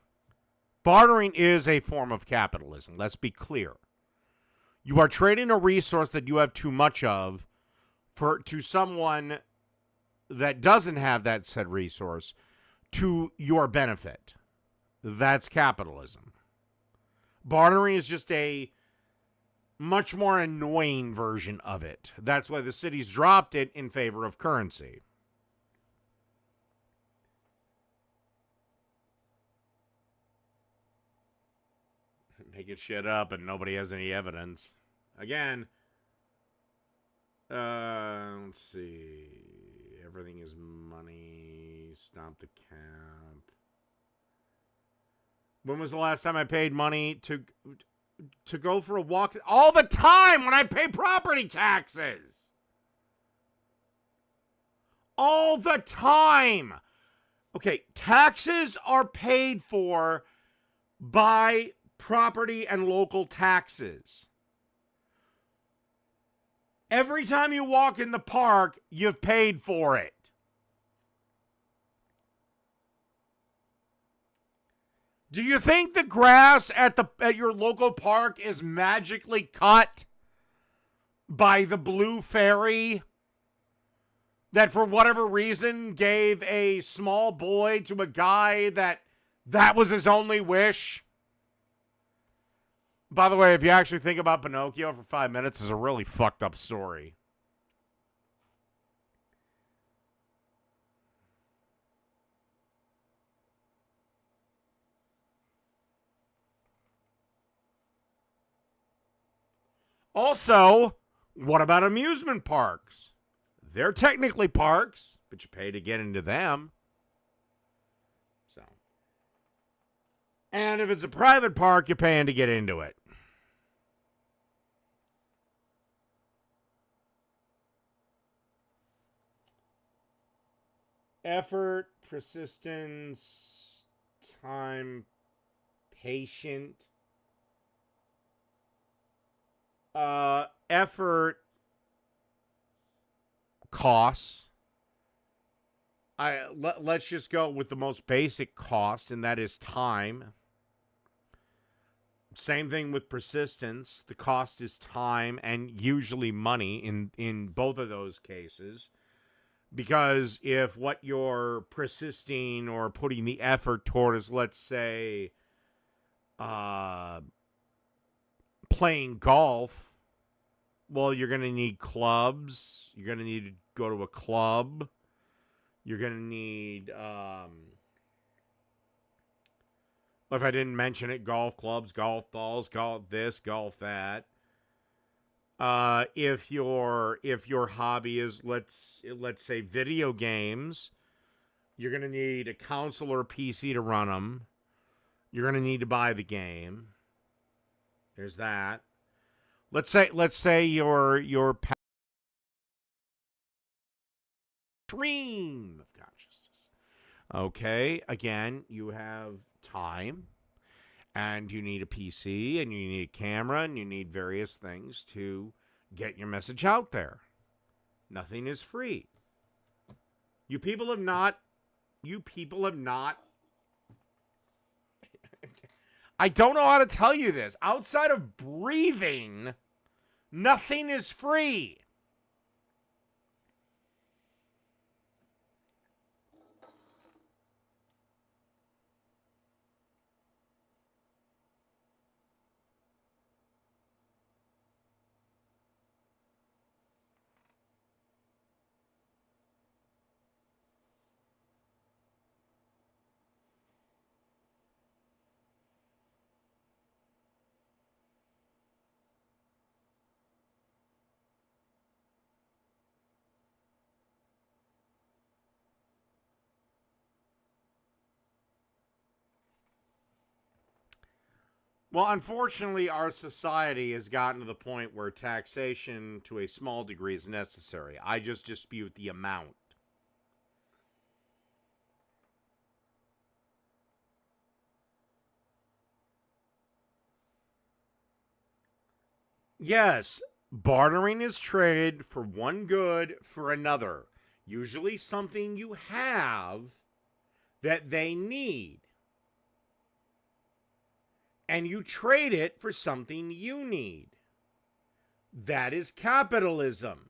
Bartering is a form of capitalism. Let's be clear. You are trading a resource that you have too much of to someone that doesn't have that said resource to your benefit. That's capitalism. Bartering is just a much more annoying version of it. That's why the cities dropped it in favor of currency. Making shit up and nobody has any evidence. Again, let's see. Everything is money. Stop the cap. When was the last time I paid money to go for a walk? All the time when I pay property taxes. All the time. Okay, taxes are paid for by property and local taxes. Every time you walk in the park, you've paid for it. Do you think the grass at your local park is magically cut by the blue fairy that for whatever reason gave a small boy to a guy that was his only wish? By the way, if you actually think about Pinocchio for 5 minutes, it's a really fucked up story. Also, what about amusement parks? They're technically parks, but you pay to get into them. So, and if it's a private park, you're paying to get into it. effort, persistence, time, patient. Effort, costs. Let's just go with the most basic cost, and that is time. Same thing with persistence. The cost is time and usually money in both of those cases. Because if what you're persisting or putting the effort toward is, let's say, playing golf, well, you're going to need clubs. You're going to need to go to a club. You're going to need, if I didn't mention it, golf clubs, golf balls, golf this, golf that. If your hobby is, let's say, video games, you're going to need a console or a PC to run them. You're going to need to buy the game. There's that. Let's say your stream of consciousness. Okay, again, you have time, and you need a PC, and you need a camera, and you need various things to get your message out there. Nothing is free. You people have not I don't know how to tell you this. Outside of breathing, nothing is free. Well, unfortunately, our society has gotten to the point where taxation to a small degree is necessary. I just dispute the amount. Yes, bartering is trade for one good for another. Usually something you have that they need. And you trade it for something you need. That is capitalism.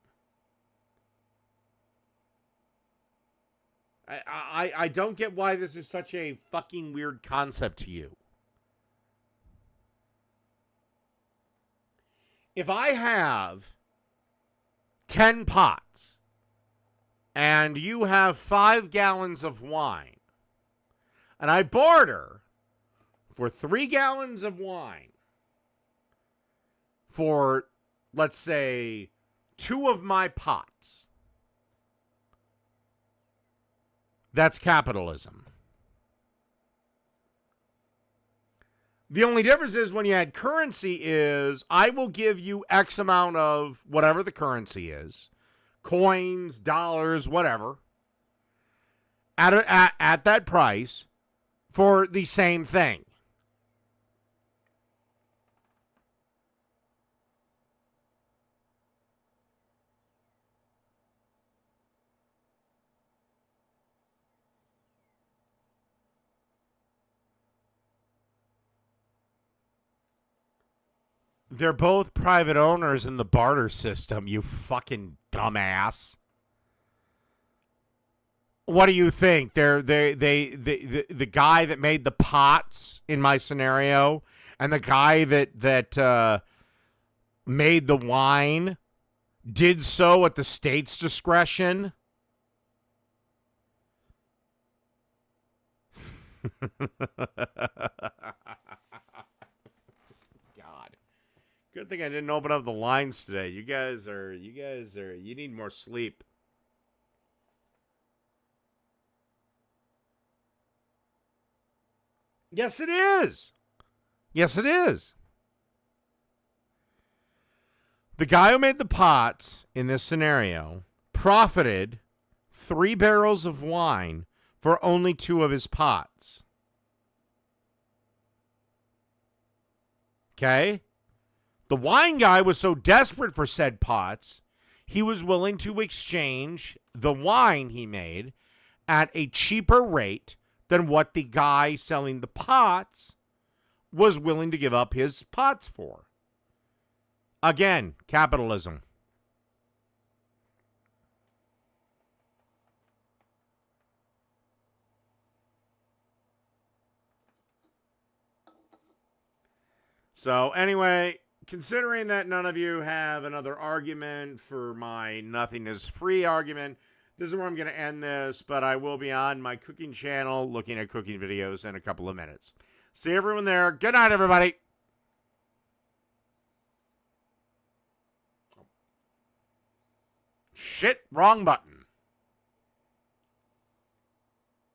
I don't get why this is such a fucking weird concept to you. If I have 10 pots and you have 5 gallons of wine, and I barter for 3 gallons of wine for, let's say, 2 of my pots, that's capitalism. The only difference is when you add currency is I will give you X amount of whatever the currency is, coins, dollars, whatever, at that price for the same thing. They're both private owners in the barter system, you fucking dumbass. What do you think? The guy that made the pots in my scenario and the guy that made the wine did so at the state's discretion? Good thing I didn't open up the lines today. You guys you need more sleep. Yes, it is. Yes, it is. The guy who made the pots in this scenario profited 3 barrels of wine for only 2 of his pots. Okay? The wine guy was so desperate for said pots, he was willing to exchange the wine he made at a cheaper rate than what the guy selling the pots was willing to give up his pots for. Again, capitalism. So anyway, considering that none of you have another argument for my nothing is free argument, this is where I'm going to end this, but I will be on my cooking channel looking at cooking videos in a couple of minutes. See everyone there. Good night, everybody. Shit, wrong button.